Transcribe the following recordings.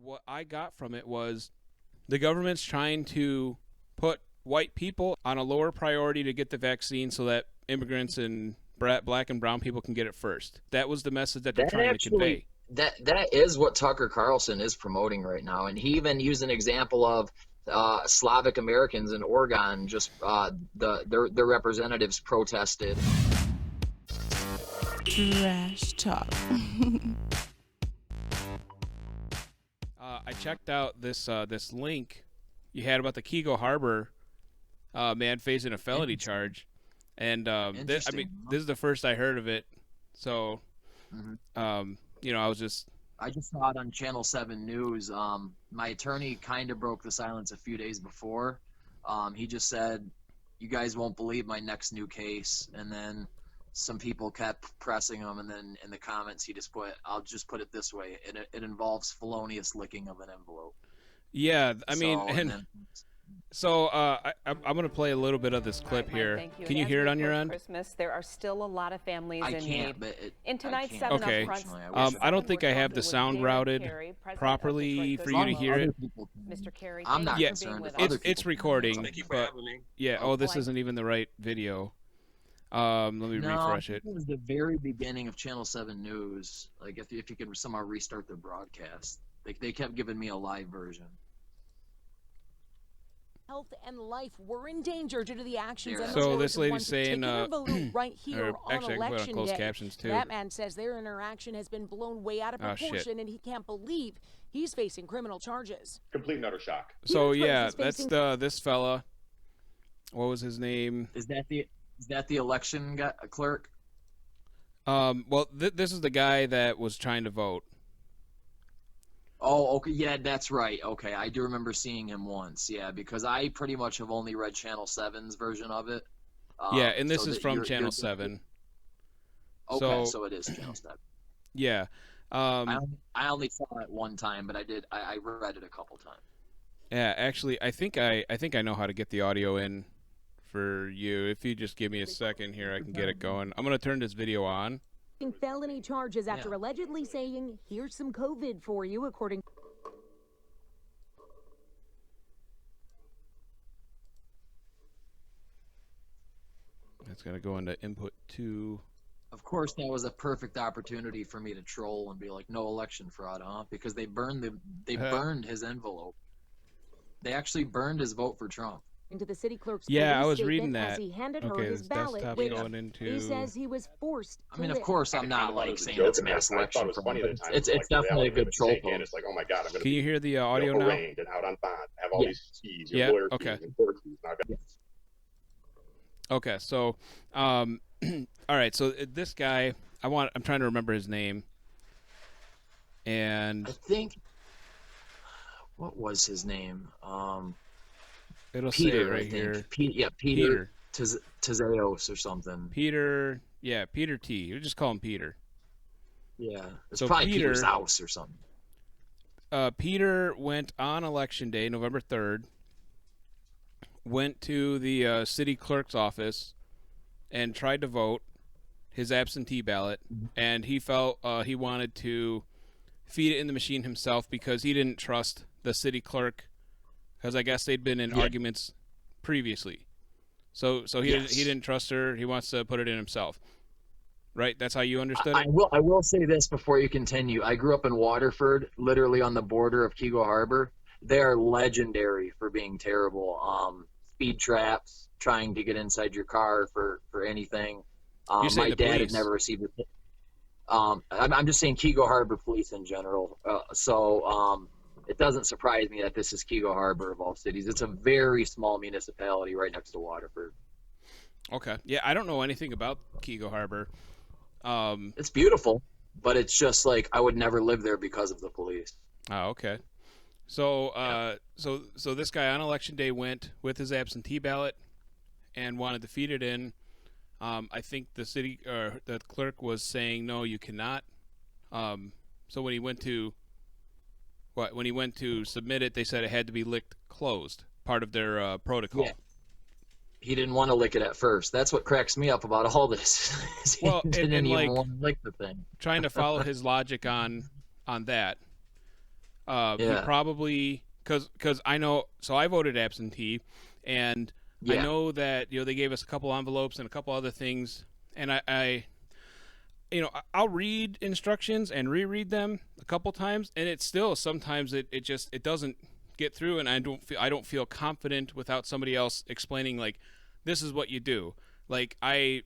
what I got from it was the government's trying to put white people on a lower priority to get the vaccine so that immigrants and black and brown people can get it first. That was the message that they're trying to convey. That is what Tucker Carlson is promoting right now, and he even used an example of Slavic Americans in Oregon. Just their representatives protested. Trash talk. I checked out this link you had about the Keego Harbor man facing a felony charge, and this is the first I heard of it. So, I just saw it on Channel 7 News. My attorney kind of broke the silence a few days before. He just said, "You guys won't believe my next new case," and then some people kept pressing him, and then in the comments he just put, "I'll just put it this way: it involves felonious licking of an envelope." Yeah, I'm going to play a little bit of this clip here. Thank you. Can you hear it on your end? Christmas, there are still a lot of families in need. In tonight's seven okay. upfronts, I don't think I have the sound routed properly for you to hear it. Mr. Carey, I'm not yeah, concerned. it's recording. Thank you for but, having me. Yeah. Oh, this isn't even the right video. Let me refresh it. It was the very beginning of Channel 7 News. Like if you could somehow restart their broadcast, they kept giving me a live version. Health and life were in danger due to the actions. So this lady's saying, right here or actually, I can put on closed captions too. That man says their interaction has been blown way out of proportion, and he can't believe he's facing criminal charges. Complete and utter shock. So yeah, that's this fella. What was his name? Is that the election clerk? Well, this is the guy that was trying to vote. Oh, okay. Yeah, that's right. Okay, I do remember seeing him once. Yeah, because I pretty much have only read Channel 7's version of it. Yeah, and this is from Channel 7. Okay, so it is Channel 7. Yeah. I only saw it one time, but I read it a couple times. Yeah, actually, I think I know how to get the audio in for you. If you just give me a second here, I can get it going. I'm going to turn this video on. Felony charges after allegedly saying, "Here's some COVID for you," according. It's going to go into input 2. Of course, that was a perfect opportunity for me to troll and be like, "No election fraud, huh?" Because they burned his envelope. They actually burned his vote for Trump. Into the city clerk's I was reading that. As he handed her his ballot, going into... he says he was forced. I mean, of course, I'm not like saying it's mass election. It's definitely a good troll post. It's like, oh my god, I'm going to Can you hear the audio now? Arraigned and out on bond. Have all these fees, your lawyer fees and court fees. Okay, so, all right. So this guy, I'm trying to remember his name, and I think, what was his name? It'll Peter, say it right here. Peter Tezeos or something. Peter T. You just call him Peter. Yeah, it's so probably Peter's house or something. Peter went on election day, November 3rd, went to the city clerk's office and tried to vote his absentee ballot, and he felt he wanted to feed it in the machine himself because he didn't trust the city clerk, because I guess they'd been in arguments previously. So he didn't trust her. He wants to put it in himself. Right? That's how you understood it? I will say this before you continue. I grew up in Waterford, literally on the border of Keego Harbor. They are legendary for being terrible. Speed traps, trying to get inside your car for anything. My dad had never received a I'm just saying Keego Harbor police in general. It doesn't surprise me that this is Keego Harbor of all cities. It's a very small municipality right next to Waterford. Okay. Yeah, I don't know anything about Keego Harbor. It's beautiful, but it's just like I would never live there because of the police. Oh, okay. So, so this guy on election day went with his absentee ballot and wanted to feed it in. I think the clerk was saying, no, you cannot. So when he went to submit it, they said it had to be licked closed, part of their protocol. Yeah. He didn't want to lick it at first. That's what cracks me up about all this. Well, he didn't even want to lick the thing. Trying to follow his logic on that. He probably because I know. So I voted absentee, and I know that they gave us a couple envelopes and a couple other things, and I I'll read instructions and reread them a couple times, and it's still sometimes it doesn't get through, and I don't feel confident without somebody else explaining like this is what you do. Like I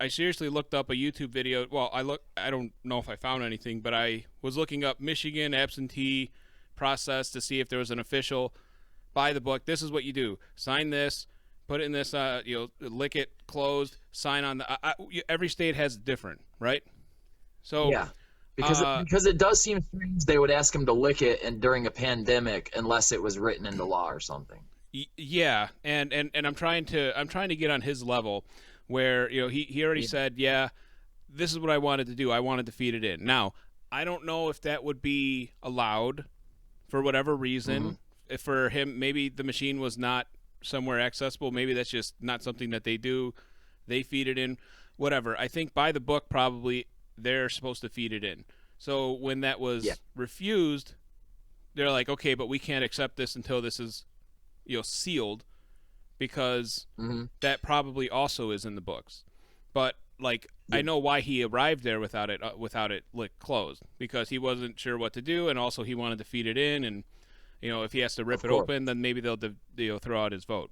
seriously looked up a YouTube video. Well, I don't know if I found anything, but I was looking up Michigan absentee process to see if there was an official by the book. This is what you do. Sign this, put it in this lick it closed, sign on the every state has different, right? So because it does seem strange they would ask him to lick it and during a pandemic unless it was written into law or something. Yeah, and I'm trying to get on his level where he already said, this is what I wanted to do. I wanted to feed it in. Now, I don't know if that would be allowed for whatever reason. If for him, maybe the machine was not somewhere accessible. Maybe that's just not something that they do. They feed it in, whatever. I think by the book, probably they're supposed to feed it in. So when that was refused, they're like, okay, but we can't accept this until this is sealed, because that probably also is in the books. But like I know why he arrived there without it closed, because he wasn't sure what to do, and also he wanted to feed it in, and if he has to rip it open, then maybe they'll throw out his vote.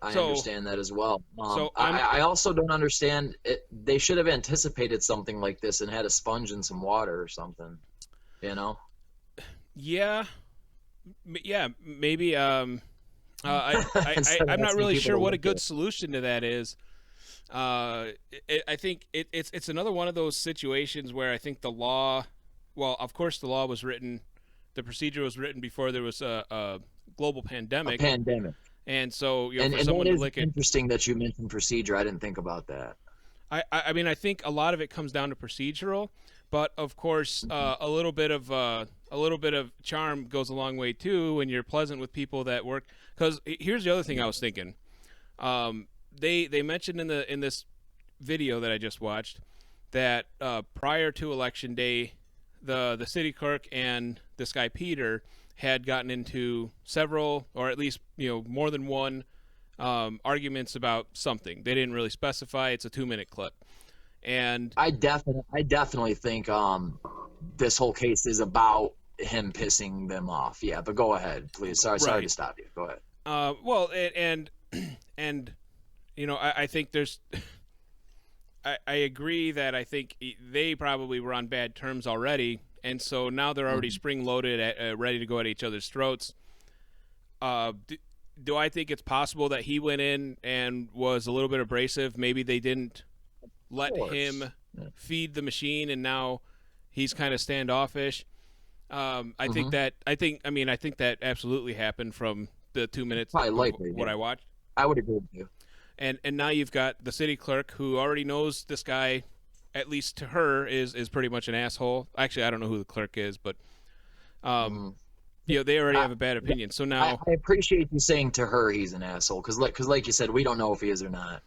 I understand that as well. I also don't understand it. They should have anticipated something like this and had a sponge and some water or something. Yeah, maybe. I'm not really sure what a good solution to that is. I think it's another one of those situations where I think the law. Well, of course, the law was written. The procedure was written before there was a global pandemic. And so, for someone to lick it. Interesting that you mentioned procedure. I didn't think about that. I mean, I think a lot of it comes down to procedural, but of course, a little bit of charm goes a long way too when you're pleasant with people that work. Because here's the other thing I was thinking. They mentioned in this video that I just watched that prior to election day, the city clerk and this guy Peter had gotten into several, or at least more than one, arguments about something. They didn't really specify. It's a 2-minute clip, and I definitely think this whole case is about him pissing them off. Yeah, but go ahead, please. Sorry to stop you. Go ahead. Well, and I think there's. I agree that I think they probably were on bad terms already, and so now they're already spring-loaded, ready to go at each other's throats. Do I think it's possible that he went in and was a little bit abrasive? Maybe they didn't let him feed the machine, and now he's kind of standoffish. I think that absolutely happened from the 2 minutes of what I watched. I would agree with you. And now you've got the city clerk who already knows this guy, at least to her, is pretty much an asshole. Actually, I don't know who the clerk is, but they already have a bad opinion. So now I appreciate you saying to her he's an asshole, because like you said, we don't know if he is or not.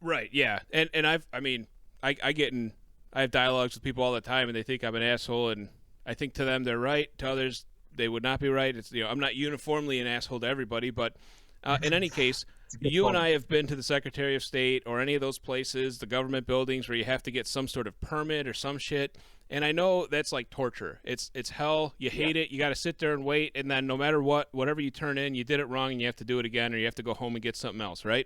Right? Yeah. And I have dialogues with people all the time, and they think I'm an asshole, and I think to them they're right. To others, they would not be right. It's I'm not uniformly an asshole to everybody, but in any case. You and I have been to the Secretary of State or any of those places, the government buildings where you have to get some sort of permit or some shit. And I know that's like torture. It's hell. You hate it. You got to sit there and wait. And then no matter whatever you turn in, you did it wrong and you have to do it again, or you have to go home and get something else, right?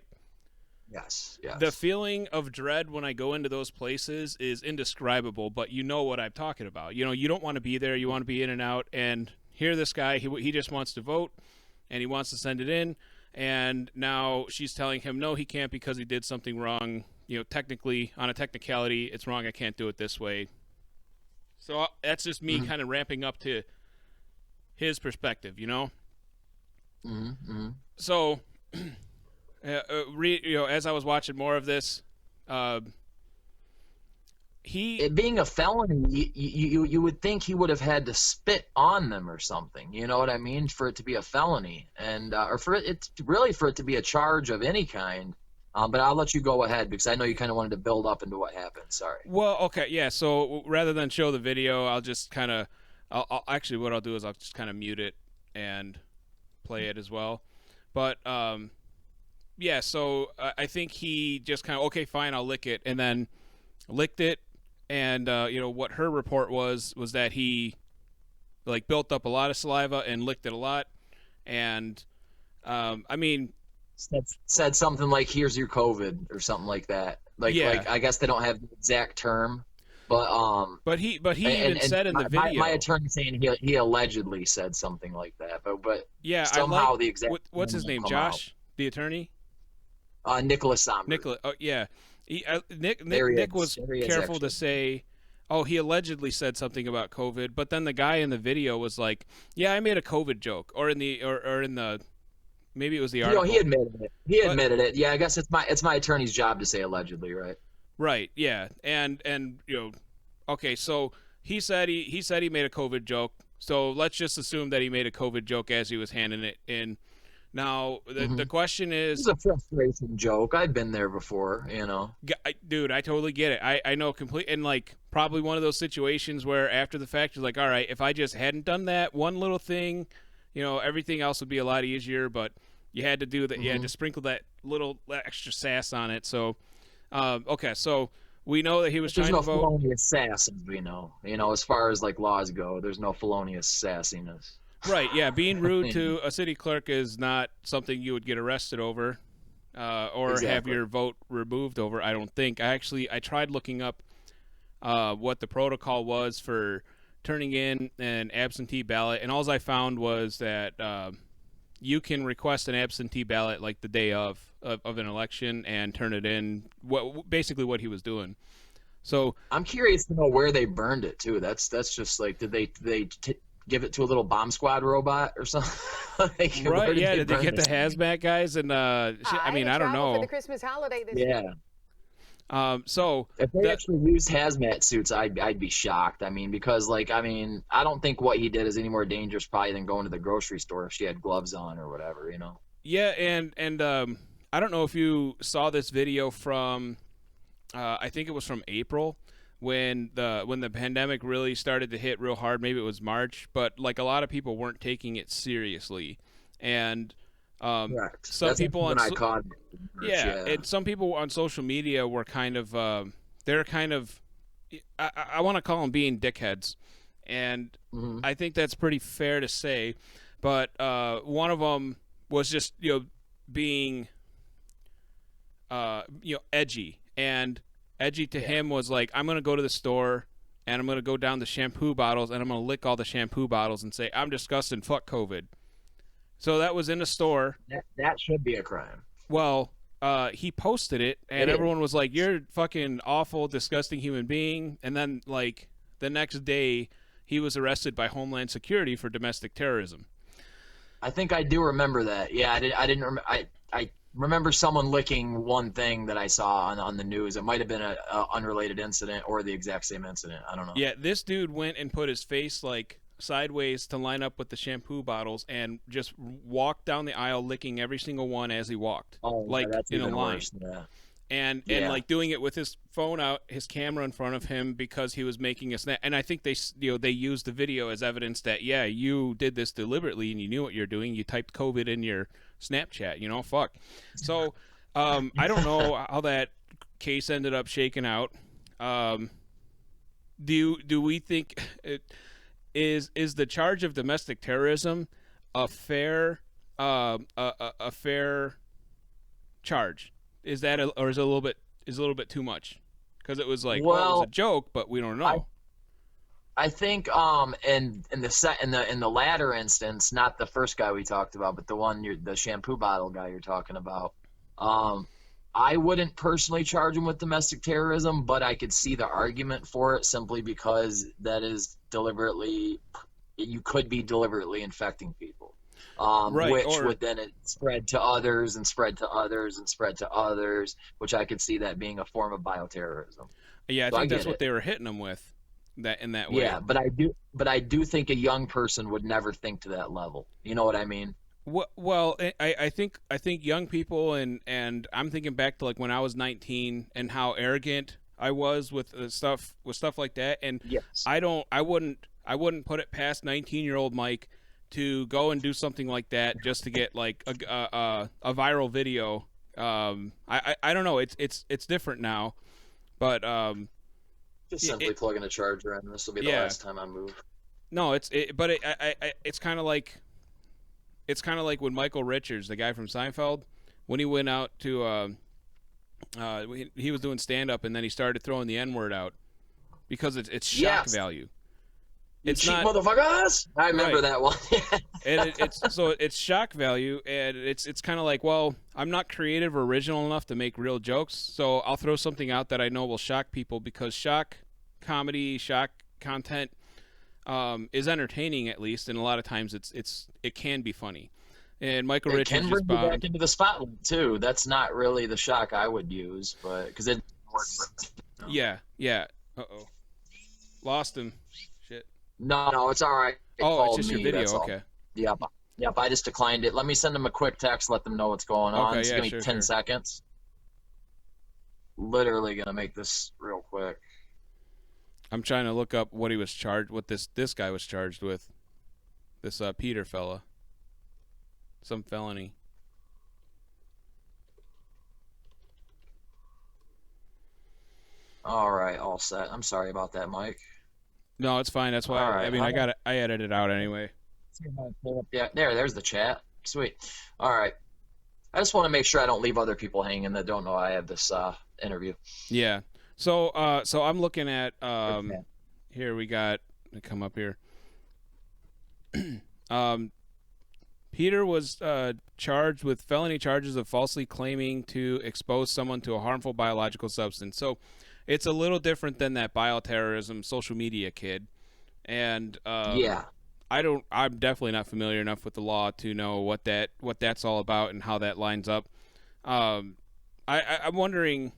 Yes. The feeling of dread when I go into those places is indescribable, but you know what I'm talking about. You don't want to be there. You want to be in and out. And here this guy, he just wants to vote and he wants to send it in. And now she's telling him, no, he can't because he did something wrong. Technically, on a technicality, it's wrong. I can't do it this way. So that's just me kind of ramping up to his perspective, So, as I was watching more of this, it being a felony, you would think he would have had to spit on them or something. You know what I mean? For it to be a felony, and or for it to be a charge of any kind. But I'll let you go ahead because I know you kind of wanted to build up into what happened. Sorry. Well, okay, yeah. So rather than show the video, I'll just kind of Actually, what I'll do is I'll just kind of mute it and play it as well. But yeah, so I think he just kind of, okay, fine, I'll lick it, and then licked it. And what her report was that he like built up a lot of saliva and licked it a lot. And I mean, said something like, "Here's your COVID" or something like that. Like I guess they don't have the exact term, but he even said in the video. My attorney saying he allegedly said something like that, but yeah, somehow the exact what's his name, Josh, the attorney, Nicholas Somber. Nicholas, oh yeah, Nick was careful to say, oh, he allegedly said something about COVID, but then the guy in the video was like, yeah, I made a COVID joke, or in the maybe it was the article. He admitted it. Admitted it. Yeah, I guess it's my attorney's job to say allegedly, right? Right. Yeah. And okay, so he said he made a COVID joke. So let's just assume that he made a COVID joke as he was handing it in. Now the question is, it's a frustration joke. I've been there before, Dude, I totally get it. I know completely, and like probably one of those situations where after the fact you're like, all right, if I just hadn't done that one little thing, everything else would be a lot easier. But you had to do that. You had to sprinkle that little extra sass on it. So, okay, so we know that he was trying to vote. There's no felonious sass, as we know. As far as like laws go, there's no felonious sassiness. Right, yeah. Being rude to a city clerk is not something you would get arrested over or have your vote removed over, I don't think. I tried looking up what the protocol was for turning in an absentee ballot, and all I found was that you can request an absentee ballot like the day of an election and turn it in, basically what he was doing. So I'm curious to know where they burned it, too. That's just like, did they give it to a little bomb squad robot or something? Right, yeah. Did they get the hazmat guys? And I don't know. For the Christmas holiday this year. So if they actually used hazmat suits, I'd be shocked. Because I don't think what he did is any more dangerous probably than going to the grocery store if she had gloves on or whatever, Yeah, and I don't know if you saw this video from, I think it was from April, when the pandemic really started to hit real hard. Maybe it was March, but like a lot of people weren't taking it seriously, and some people on and some people on social media were kind of I want to call them being dickheads, and I think that's pretty fair to say. But one of them was just being edgy, and edgy to him was like, I'm going to go to the store and I'm going to go down the shampoo bottles and I'm going to lick all the shampoo bottles and say, I'm disgusted, fuck COVID. So that was in a store. That should be a crime. Well, he posted it and everyone was like, you're fucking awful, disgusting human being. And then like the next day he was arrested by Homeland Security for domestic terrorism. I think I do remember that. Yeah, I didn't remember. I remember someone licking one thing that I saw on the news. It might have been a unrelated incident or the exact same incident. I don't know. Yeah, this dude went and put his face like sideways to line up with the shampoo bottles and just walked down the aisle licking every single one as he walked, like in a line. Yeah. And like doing it with his phone out, his camera in front of him because he was making a snap. And I think they used the video as evidence that you did this deliberately and you knew what you're doing. You typed COVID in your Snapchat, fuck. So I don't know how that case ended up shaking out. Do we think is the charge of domestic terrorism a fair charge? Is that or is it a little bit too much? Because it was like, it was a joke, but we don't know. I think in the latter instance, not the first guy we talked about, but the shampoo bottle guy you're talking about. I wouldn't personally charge him with domestic terrorism, but I could see the argument for it simply because that is you could be deliberately infecting people. Would then spread to others and spread to others and spread to others, which I could see that being a form of bioterrorism. Yeah, I think that's what they were hitting them with, in that way. Yeah, but I do think a young person would never think to that level. You know what I mean? Well, I think young people and I'm thinking back to like when I was 19 and how arrogant I was with stuff like that, and yes. I I wouldn't put it past 19-year-old Mike to go and do something like that just to get like a viral video. I don't know. It's different now, but just simply plug in a charger in. This will be the last time I move. No, it's kind of like when Michael Richards, the guy from Seinfeld, when he went out to he was doing stand up and then he started throwing the N-word out because it's shock value. It's cheap not motherfuckers. I remember that one. And it's shock value, and it's kind of like, well, I'm not creative or original enough to make real jokes, so I'll throw something out that I know will shock people, because shock comedy, shock content is entertaining, at least, and a lot of times it can be funny. And Michael Richards can bring you back into the spotlight too. That's not really the shock I would use, but because it works. Yeah. Uh-oh. Lost him. Shit. No, it's all right. It's just your video. Okay. Yep. I just declined it. Let me send them a quick text. Let them know what's going on. Okay, just give me 10 seconds. Literally gonna make this real quick. I'm trying to look up what he was charged. What this guy was charged with. This Peter fella. Some felony. All right, all set. I'm sorry about that, Mike. No, it's fine. That's why. I mean, I edited it out anyway. Yeah, there's the chat. Sweet. All right. I just want to make sure I don't leave other people hanging that don't know I have this interview. Yeah. So I'm looking at here we got to come up here. Peter was charged with felony charges of falsely claiming to expose someone to a harmful biological substance. So it's a little different than that bioterrorism social media kid. And I'm definitely not familiar enough with the law to know what that's all about and how that lines up. I'm wondering.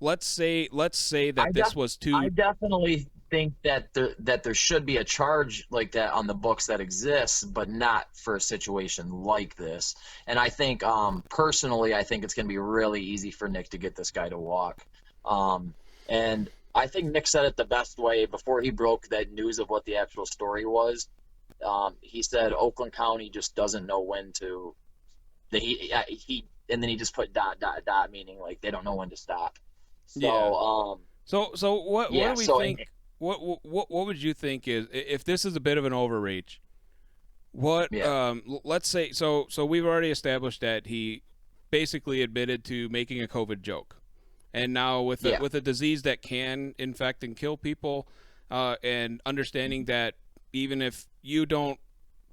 Let's say that this was too. I definitely think that there should be a charge like that on the books that exists, but not for a situation like this. And I think personally, I think it's going to be really easy for Nick to get this guy to walk. And I think Nick said it the best way before he broke that news of what the actual story was. He said Oakland County just doesn't know when to. And then he just put ... meaning like they don't know when to stop. So what do we think? What would you think is, if this is a bit of an overreach? Let's say so we've already established that he basically admitted to making a COVID joke, and now with a disease that can infect and kill people, and understanding that even if you don't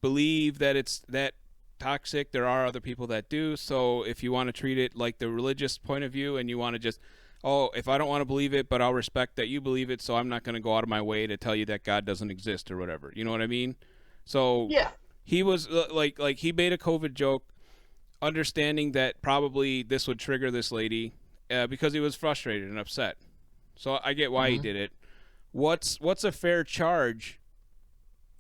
believe that it's that toxic, there are other people that do. So if you want to treat it like the religious point of view, and you want to just, if I don't want to believe it, but I'll respect that you believe it, so I'm not going to go out of my way to tell you that God doesn't exist or whatever. You know what I mean? So he was like he made a COVID joke, understanding that probably this would trigger this lady because he was frustrated and upset. So I get why he did it. What's a fair charge?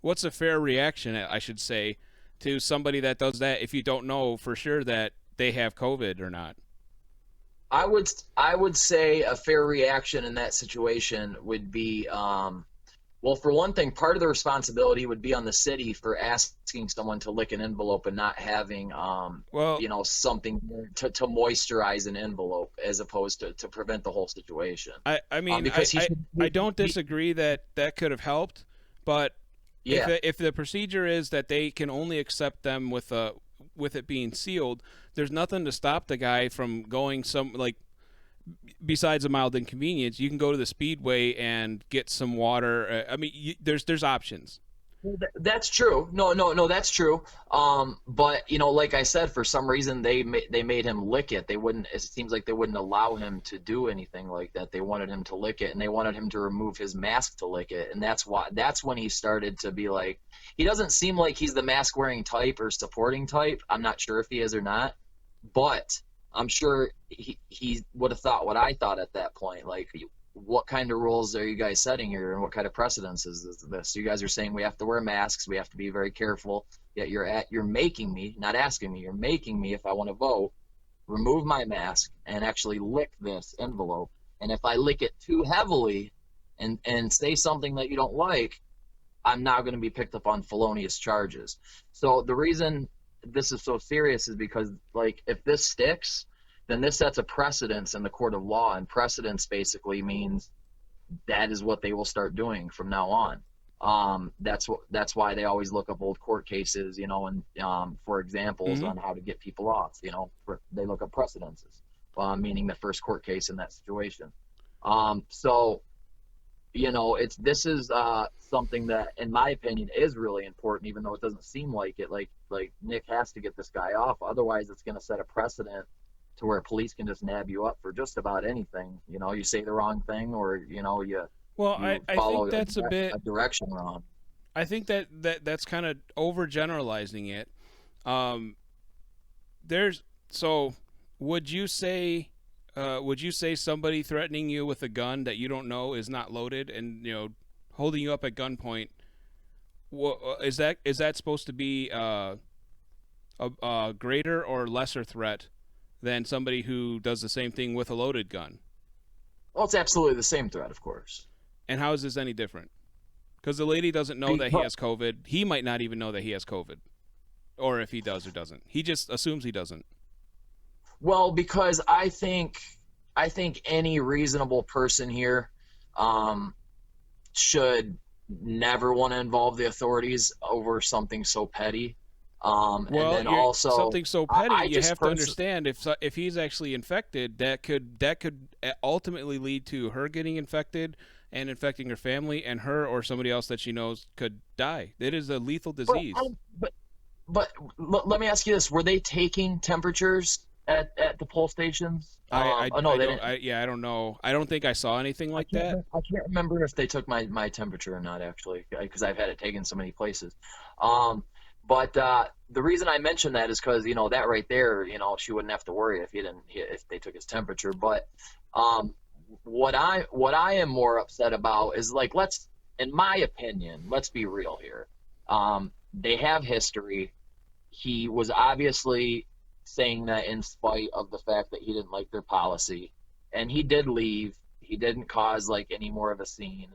What's a fair reaction, I should say, to somebody that does that if you don't know for sure that they have COVID or not? I would say a fair reaction in that situation would be, well, for one thing, part of the responsibility would be on the city for asking someone to lick an envelope and not having, something to moisturize an envelope, as opposed to prevent the whole situation. I mean, I don't disagree that could have helped, but if the procedure is that they can only accept them with it being sealed, there's nothing to stop the guy from going besides a mild inconvenience. You can go to the Speedway and get some water. I mean, there's options. That's true. No, that's true. But like I said, for some reason they made him lick it. They wouldn't. It seems like they wouldn't allow him to do anything like that. They wanted him to lick it, and they wanted him to remove his mask to lick it. And that's when he started to be like, he doesn't seem like he's the mask wearing type or supporting type. I'm not sure if he is or not, but I'm sure he would have thought what I thought at that point. Like, what kind of rules are you guys setting here, and what kind of precedence is this? You guys are saying we have to wear masks, we have to be very careful, yet you're making me, not asking me, you're making me, if I want to vote, remove my mask and actually lick this envelope. And if I lick it too heavily, and say something that you don't like, I'm now going to be picked up on felonious charges. So the reason this is so serious is because, like, if this sticks, then this sets a precedence in the court of law, and precedence basically means that is what they will start doing from now on. That's why they always look up old court cases, and for examples on how to get people off. They look up precedences, meaning the first court case in that situation. So this is something that, in my opinion, is really important, even though it doesn't seem like it. Like Nick has to get this guy off, otherwise it's going to set a precedent to where police can just nab you up for just about anything. You say the wrong thing, or I think that's a direction wrong. I think that's kind of overgeneralizing it. Would you say somebody threatening you with a gun that you don't know is not loaded and holding you up at gunpoint? Is that supposed to be a greater or lesser threat than somebody who does the same thing with a loaded gun? Well, it's absolutely the same threat, of course. And how is this any different? Because the lady doesn't know that he has COVID. He might not even know that he has COVID, or if he does or doesn't. He just assumes he doesn't. Well, because I think any reasonable person here should never want to involve the authorities over something so petty. And then also something so petty, you have to understand if he's actually infected, that could ultimately lead to her getting infected and infecting her family, and her or somebody else that she knows could die. It is a lethal disease. But let me ask you this: were they taking temperatures at the poll stations? I don't know. I don't think I saw anything like that. I can't remember if they took my temperature or not, actually, because I've had it taken so many places. But the reason I mentioned that is because that right there, she wouldn't have to worry if they took his temperature. But what I am more upset about is, in my opinion, let's be real here. They have history. He was obviously saying that in spite of the fact that he didn't like their policy, and he did leave. He didn't cause any more of a scene.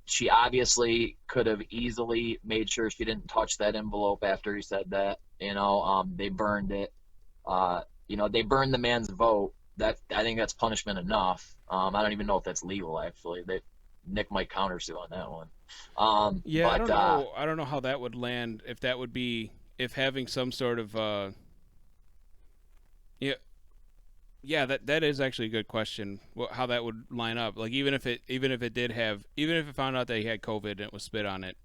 She obviously could have easily made sure she didn't touch that envelope after he said that. They burned it. They burned the man's vote. I think that's punishment enough. I don't even know if that's legal, actually. Nick might countersue on that one. I don't know. I don't know how that would land. If that would be, if having some sort of that is actually a good question. How that would line up? Even if it found out that he had COVID and it was spit on it,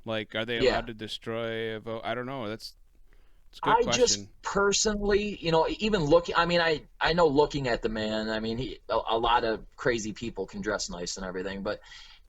are they allowed to destroy a vote? I don't know. It's a good question. Just personally, even looking. I mean, I know looking at the man. I mean, a lot of crazy people can dress nice and everything, but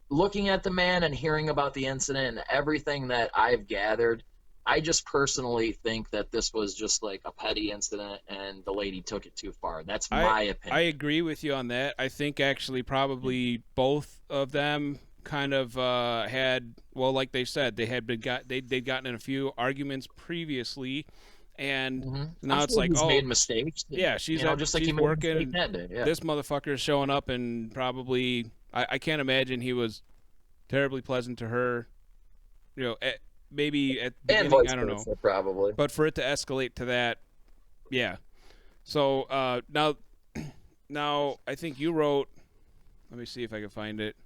looking at the man and hearing about the incident and everything that I've gathered, I just personally think that this was just a petty incident and the lady took it too far. That's my opinion. I agree with you on that. I think actually probably both of them kind of had, like they said, they'd gotten in a few arguments previously, and now it's he's made mistakes. Yeah, she's working. This motherfucker is showing up, and probably I can't imagine he was terribly pleasant to her. Maybe at the beginning, I don't know. Probably. But for it to escalate to that, yeah. So now I think you wrote. Let me see if I can find it.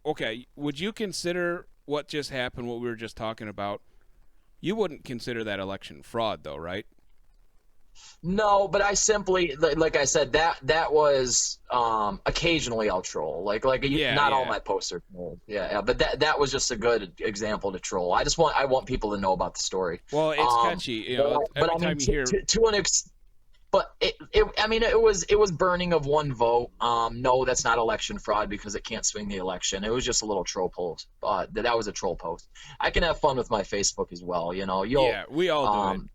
Okay. Would you consider what just happened, what we were just talking about? You wouldn't consider that election fraud, though, right? No, but I simply, like I said, that was occasionally I'll troll. Not all my posts are trolls. Yeah, but that was just a good example to troll. I want people to know about the story. Well, it's catchy, every time you hear to an extent. But it was burning of one vote. No, that's not election fraud because it can't swing the election. It was just a little troll post. That was a troll post. I can have fun with my Facebook as well. Yeah, we all do it.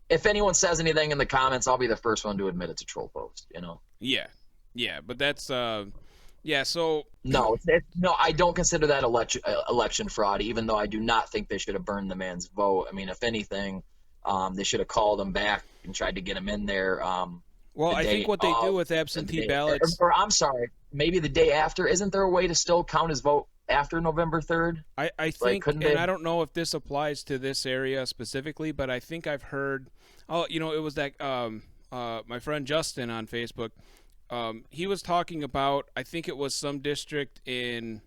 If anyone says anything in the comments, I'll be the first one to admit it's a troll post. Yeah, but that's So no, I don't consider that election fraud. Even though I do not think they should have burned the man's vote. I mean, if anything, They should have called them back and tried to get them in there. Well, I think what they do with absentee ballots, or I'm sorry, maybe the day after. Isn't there a way to still count his vote after November 3rd? I think, and I don't know if this applies to this area specifically, but I think I've heard. Oh, you know, it was that my friend Justin on Facebook. He was talking about, I think it was some district in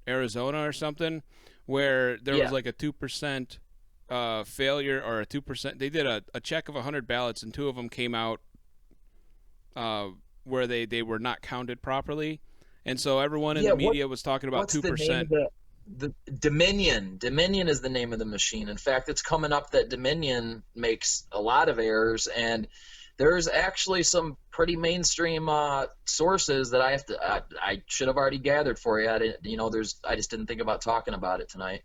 Arizona or something, where there was like a 2% failure, or a 2%. They did a check of 100 ballots, and 2 of them came out where they were not counted properly, and so everyone in the media was talking about 2%. The Dominion is the name of the machine. In fact, it's coming up that Dominion makes a lot of errors, and there's actually some pretty mainstream sources that I should have already gathered for you. I just didn't think about talking about it tonight.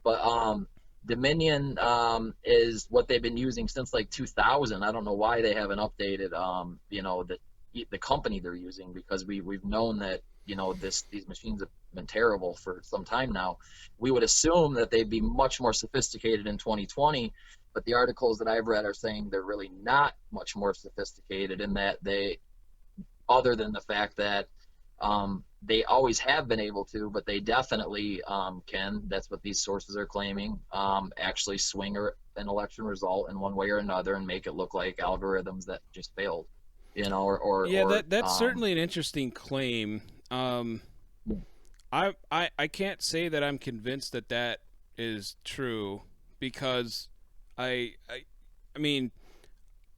But Dominion is what they've been using since like 2000. I don't know why they haven't updated the company they're using, because we've known that these machines have been terrible for some time now. We would assume that they'd be much more sophisticated in 2020, but the articles that I've read are saying they're really not much more sophisticated, in that other than the fact that they always have been able to, but they definitely can, that's what these sources are claiming, actually swing an election result in one way or another and make it look like algorithms that just failed. That's certainly an interesting claim. I can't say that I'm convinced that is true, because I mean,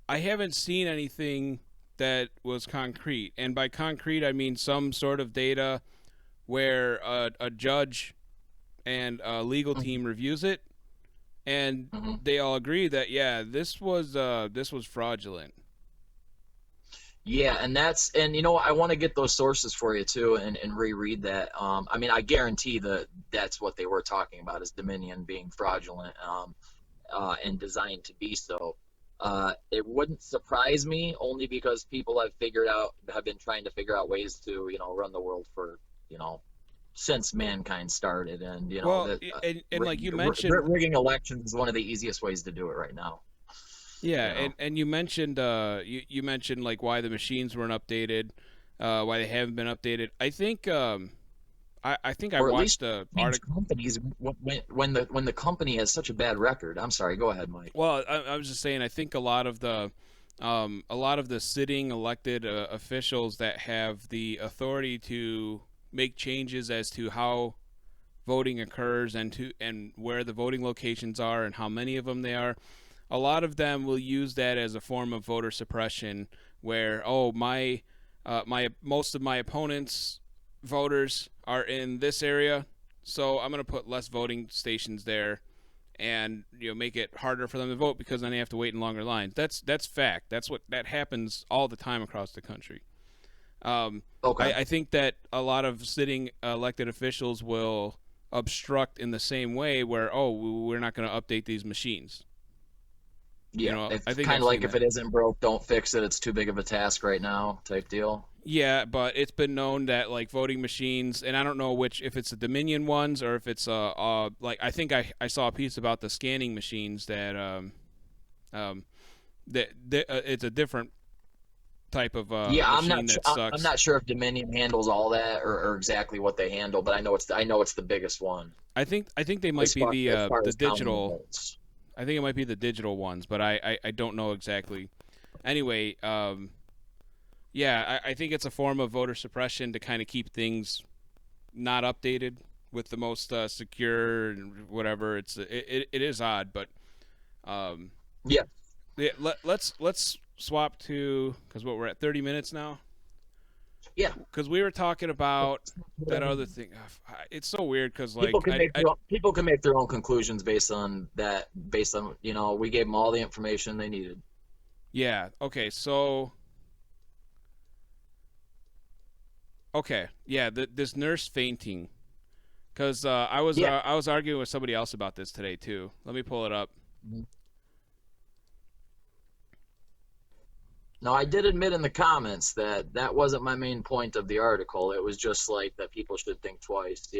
I haven't seen anything that was concrete, and by concrete I mean some sort of data where a judge and a legal team reviews it, and they all agree that this was fraudulent. Yeah, and I want to get those sources for you too, and reread that. I mean, I guarantee that's what they were talking about, is Dominion being fraudulent and designed to be so. It wouldn't surprise me, only because people have been trying to figure out ways to run the world for since mankind started, and like you mentioned, rigging elections is one of the easiest ways to do it right now. Yeah, and you mentioned you mentioned like why the machines weren't updated, why they haven't been updated. I think I watched the article. Companies when the company has such a bad record. I'm sorry, go ahead, Mike. Well, I was just saying, I think a lot of the sitting elected officials that have the authority to make changes as to how voting occurs and where the voting locations are and how many of them they are. A lot of them will use that as a form of voter suppression, where most of my opponent's voters are in this area, so I'm going to put less voting stations there, and make it harder for them to vote, because then they have to wait in longer lines. That's fact. That happens all the time across the country. Okay. I think that a lot of sitting elected officials will obstruct in the same way, where we're not going to update these machines. Yeah, it's kind of like, if it isn't broke, don't fix it. It's too big of a task right now, type deal. Yeah, but it's been known that like voting machines, and I don't know if it's the Dominion ones or if it's like, I think I saw a piece about the scanning machines that it's a different type of machine that sucks. I'm not sure if Dominion handles all that or exactly what they handle, but I know it's the biggest one. I think they might be the digital. I think it might be the digital ones, but I don't know exactly. Anyway, I think it's a form of voter suppression to kind of keep things not updated with the most secure and whatever. It is odd, but let's swap to, because we're at 30 minutes now. Yeah, because we were talking about that other thing. It's so weird, because like people can make their own conclusions based on we gave them all the information they needed. Yeah. Okay. So. Okay. Yeah. This nurse fainting, because I was arguing with somebody else about this today too. Let me pull it up. Now, I did admit in the comments that that wasn't my main point of the article. It was just like that people should think twice,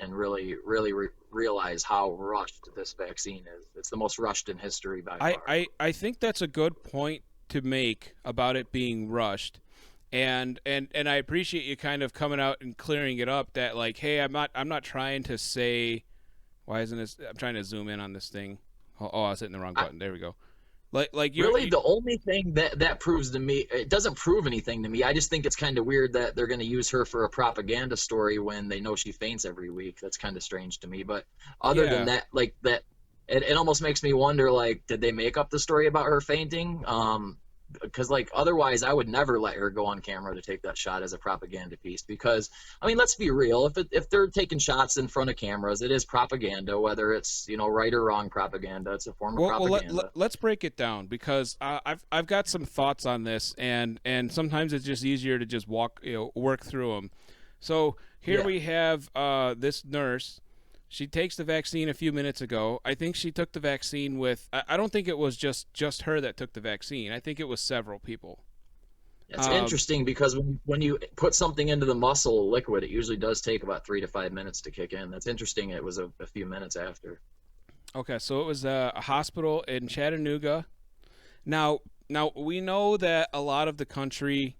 and really, really realize how rushed this vaccine is. It's the most rushed in history by far. I think that's a good point to make about it being rushed. And I appreciate you kind of coming out and clearing it up that like, hey, I'm not trying to say, why isn't this? I'm trying to zoom in on this thing. Oh, I was hitting the wrong button. There we go. Like the only thing that proves to me, it doesn't prove anything to me. I just think it's kind of weird that they're going to use her for a propaganda story when they know she faints every week. That's kind of strange to me. But other than that, like that, it almost makes me wonder, like, did they make up the story about her fainting? Because like otherwise I would never let her go on camera to take that shot as a propaganda piece, because I mean, let's be real, if they're taking shots in front of cameras, it is propaganda, whether it's right or wrong propaganda. It's a form of propaganda. Let's break it down, because I've got some thoughts on this, and sometimes it's just easier to just work through them. So here we have this nurse. She takes the vaccine a few minutes ago. I think she took the vaccine with. I don't think it was just her that took the vaccine. I think it was several people. It's interesting because when you put something into the muscle liquid, it usually does take about 3 to 5 minutes to kick in. That's interesting. It was a few minutes after. Okay, so it was a hospital in Chattanooga. Now we know that a lot of the country,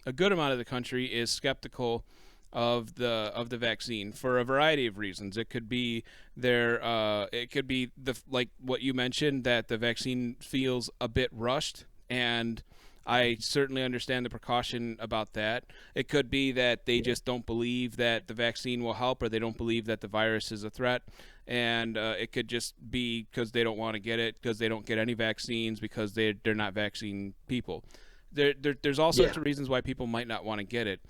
a good amount of the country, is skeptical of the vaccine for a variety of reasons. It could be like what you mentioned, that the vaccine feels a bit rushed, and I certainly understand the precaution about that. It could be that they just don't believe that the vaccine will help, or they don't believe that the virus is a threat, and it could just be because they don't want to get it, because they don't get any vaccines, because they're not vaccine people. There's all sorts of reasons why people might not want to get it.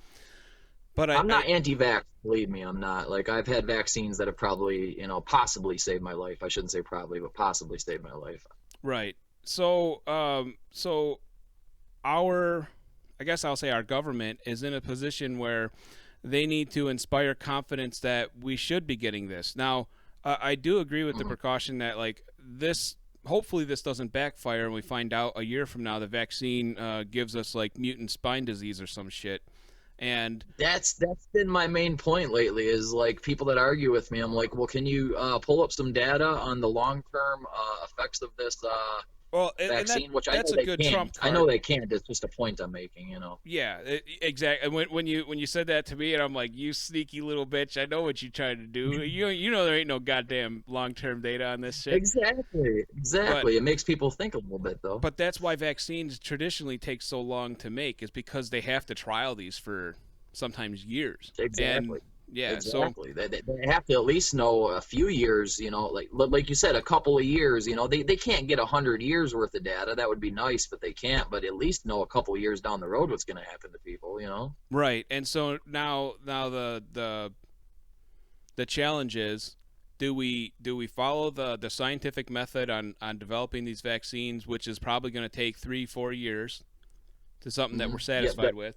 But I'm not anti-vax, believe me, I'm not. Like, I've had vaccines that have probably, possibly saved my life. I shouldn't say probably, but possibly saved my life. Right. So, I guess I'll say our government is in a position where they need to inspire confidence that we should be getting this. Now, I do agree with the precaution that, like, hopefully this doesn't backfire and we find out a year from now the vaccine gives us, like, mutant spine disease or some shit. And that's been my main point lately, is like people that argue with me. I'm like, well, can you pull up some data on the long-term effects of this vaccine? Which I know they can't. I know they can't. It's just a point I'm making, Yeah, exactly. When you said that to me, and I'm like, you sneaky little bitch, I know what you're trying to do. You know there ain't no goddamn long-term data on this shit. Exactly. But it makes people think a little bit, though. But that's why vaccines traditionally take so long to make, is because they have to trial these for sometimes years. Exactly. Exactly. So they have to at least know a few years, like you said, a couple of years. They can't get 100 years worth of data. That would be nice, but they can't. But at least know a couple of years down the road what's going to happen to people. Right. And so now the challenge is, do we follow the scientific method on developing these vaccines, which is probably going to take 3-4 years, to something that we're satisfied with?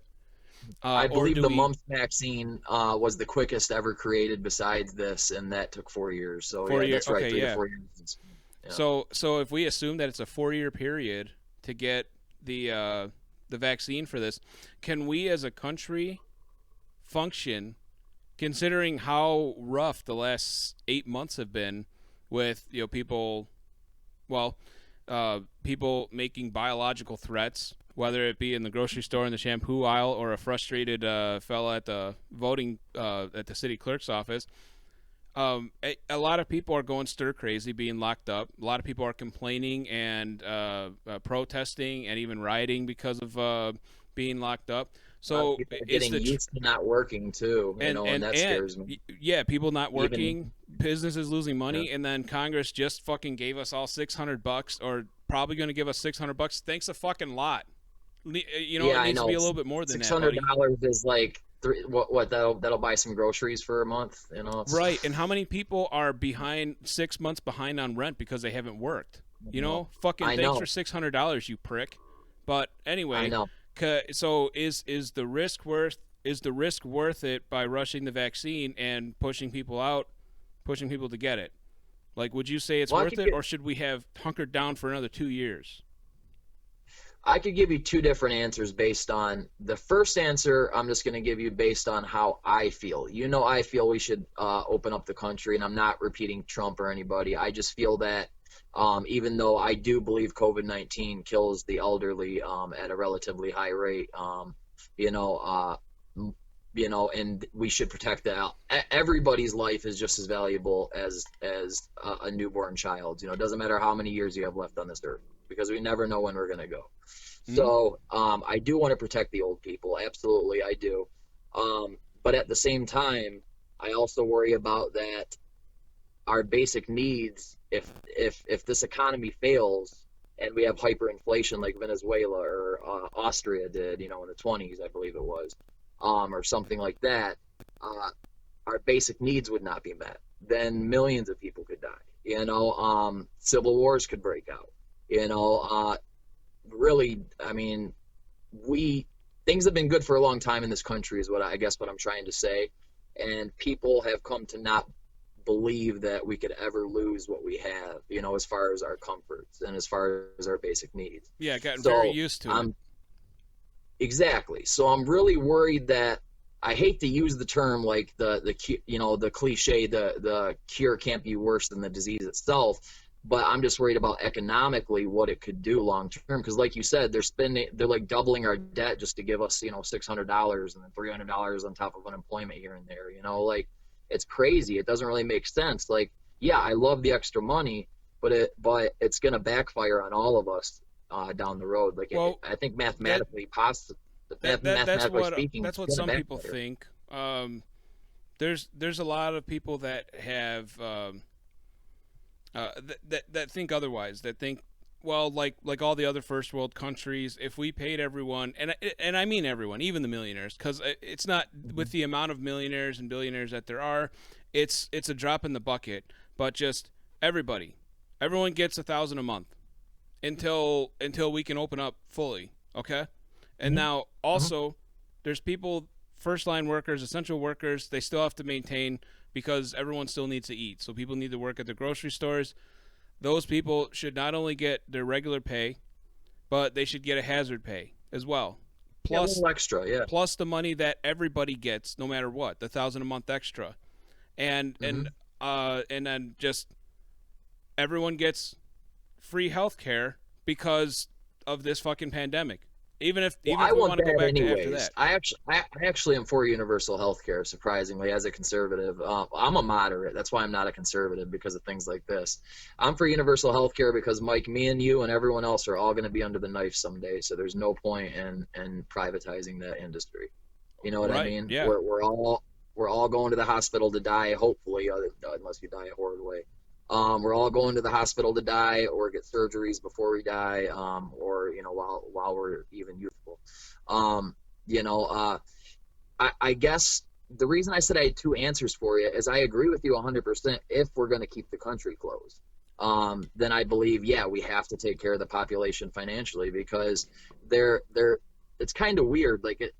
I believe the mumps vaccine was the quickest ever created besides this, and that took 4 years. So 4 years. That's right, Okay, 3 to 4 years. Yeah. So if we assume that it's a 4-year period to get the vaccine for this, can we as a country function, considering how rough the last 8 months have been, with people making biological threats, whether it be in the grocery store, in the shampoo aisle, or a frustrated fella at the voting at the city clerk's office. A lot of people are going stir crazy, being locked up. A lot of people are complaining and protesting and even rioting because of being locked up. So it's getting used to not working too, and that scares me. Yeah, people not working, businesses losing money, and then Congress just fucking gave us all $600, or probably going to give us $600. Thanks a fucking lot. It needs to be a little bit more than $600 is like that'll buy some groceries for a month. Right. And how many people are 6 months behind on rent because they haven't worked? Fucking thanks for $600, you prick. But anyway, I know. So is the risk worth it by rushing the vaccine and pushing people to get it? Like, would you say it's worth it, or should we have hunkered down for another 2 years? I could give you two different answers based on the first answer. I'm just going to give you based on how I feel. I feel we should open up the country, and I'm not repeating Trump or anybody. I just feel that even though I do believe COVID-19 kills the elderly at a relatively high rate, and we should protect that. Everybody's life is just as valuable as a newborn child's. It doesn't matter how many years you have left on this earth, because we never know when we're going to go. So I do want to protect the old people. Absolutely, I do. But at the same time, I also worry about that our basic needs, if this economy fails and we have hyperinflation like Venezuela or Austria did, in the 20s, I believe it was, or something like that, our basic needs would not be met. Then millions of people could die. Civil wars could break out. Really, I mean, things have been good for a long time in this country is what I'm trying to say. And people have come to not believe that we could ever lose what we have, as far as our comforts and as far as our basic needs. Yeah, gotten very used to it. Exactly. So I'm really worried that, I hate to use the term like the cliche, the cure can't be worse than the disease itself, but I'm just worried about economically what it could do long term. Because like you said, they're like doubling our debt just to give us, $600 and then $300 on top of unemployment here and there. Like, it's crazy. It doesn't really make sense. Like, yeah, I love the extra money, but it's going to backfire on all of us down the road. Like, well, I think mathematically speaking, that's what some people think. There's a lot of people that have that think otherwise. That think, well, like all the other first world countries, if we paid everyone, and I mean everyone, even the millionaires, because it's not with the amount of millionaires and billionaires that there are, it's a drop in the bucket. But just everyone gets $1,000 a month until we can open up fully, okay? And now also there's people, first line workers, essential workers, they still have to maintain because everyone still needs to eat. So people need to work at the grocery stores. Those people should not only get their regular pay, but they should get a hazard pay as well. Plus, a little extra, yeah. Plus the money that everybody gets, no matter what, the $1,000 a month extra, and then just everyone gets free health care because of this fucking pandemic. Even if we want to go back to after that. I actually am for universal health care, surprisingly, as a conservative. I'm a moderate. That's why I'm not a conservative, because of things like this. I'm for universal health care because, Mike, me and you and everyone else are all going to be under the knife someday, so there's no point in privatizing that industry. You know what I mean? Yeah. We're all going to the hospital to die, hopefully, unless you die a horrid way. We're all going to the hospital to die or get surgeries before we die, or while we're even youthful. I guess the reason I said I had two answers for you is I agree with you 100%. If we're going to keep the country closed, then I believe, yeah, we have to take care of the population financially, because it's kind of weird. Like,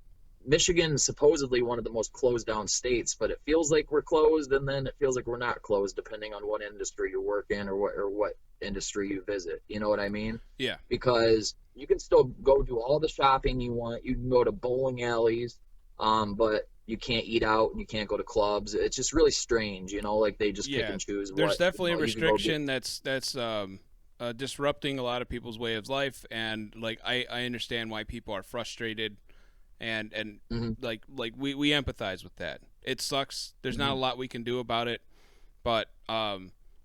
Michigan is supposedly one of the most closed down states, but it feels like we're closed, and then it feels like we're not closed, depending on what industry you work in or what industry you visit. You know what I mean? Yeah. Because you can still go do all the shopping you want. You can go to bowling alleys, but you can't eat out and you can't go to clubs. It's just really strange, like they just pick and choose. There's definitely a restriction that's disrupting a lot of people's way of life, and like I understand why people are frustrated. And like we empathize with that. It sucks. There's not a lot we can do about it. But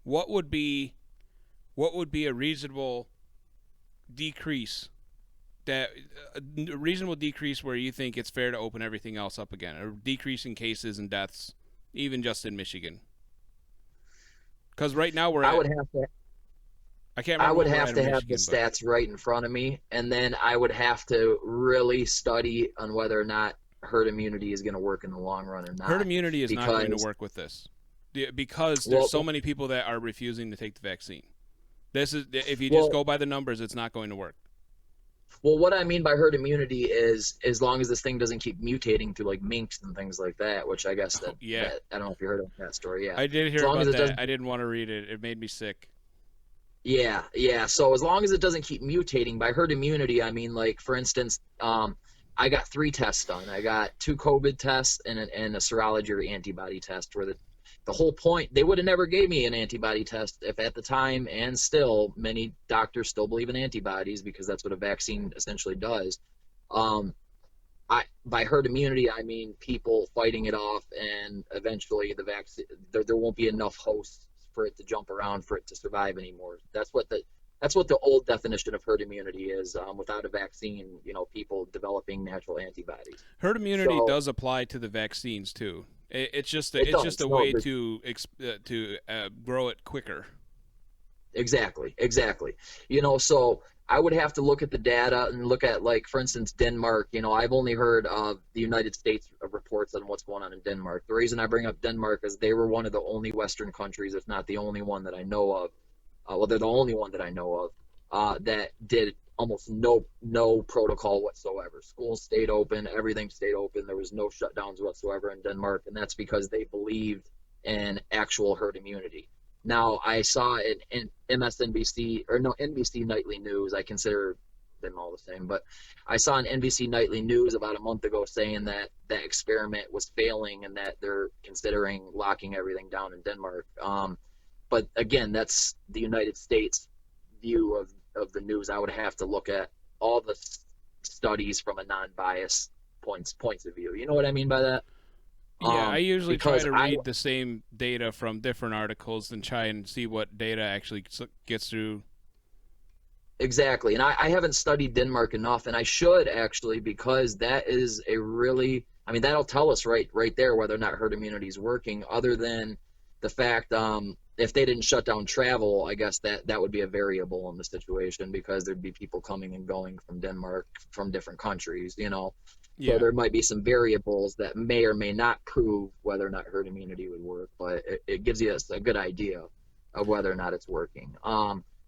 what would be a reasonable decrease where you think it's fair to open everything else up again? A decrease in cases and deaths, even just in Michigan. Because right now I would have to have the stats right in front of me, and then I would have to really study on whether or not herd immunity is going to work in the long run or not. Herd immunity is not going to work with this, because there's so many people that are refusing to take the vaccine. If you just go by the numbers, it's not going to work. Well, what I mean by herd immunity is, as long as this thing doesn't keep mutating through like minks and things like that, which I guess that I don't know if you heard of that story. Yeah, I did hear about that. I didn't want to read it. It made me sick. Yeah. So as long as it doesn't keep mutating, by herd immunity, I mean, like, for instance, I got 3 tests done. I got 2 COVID tests and a serology or antibody test, where the whole point, they would have never gave me an antibody test if at the time, and still many doctors still believe in antibodies because that's what a vaccine essentially does. By herd immunity, I mean people fighting it off, and eventually the vaccine, there won't be enough hosts for it to jump around for it to survive anymore. That's what the old definition of herd immunity is. Without a vaccine, people developing natural antibodies. Herd immunity does apply to the vaccines too. It's just a way to grow it quicker. Exactly. So I would have to look at the data and look at, like, for instance, Denmark. I've only heard of the United States reports on what's going on in Denmark. The reason I bring up Denmark is they were one of the only Western countries, if not the only one that I know of. Well, they're the only one that I know of that did almost no protocol whatsoever. Schools stayed open, everything stayed open. There was no shutdowns whatsoever in Denmark, and that's because they believed in actual herd immunity. Now, I saw it in NBC Nightly News. I consider them all the same, but I saw on NBC Nightly News about a month ago saying that that experiment was failing and that they're considering locking everything down in Denmark. But again, that's the United States view of the news. I would have to look at all the studies from a non-biased points of view. You know what I mean by that? Yeah, I usually try to read the same data from different articles and try and see what data actually gets through. Exactly. And I haven't studied Denmark enough, and I should actually, because that is that'll tell us right there whether or not herd immunity is working, other than the fact if they didn't shut down travel, I guess that would be a variable in the situation, because there'd be people coming and going from Denmark from different countries, Yeah. So there might be some variables that may or may not prove whether or not herd immunity would work, but it gives you a good idea of whether or not it's working.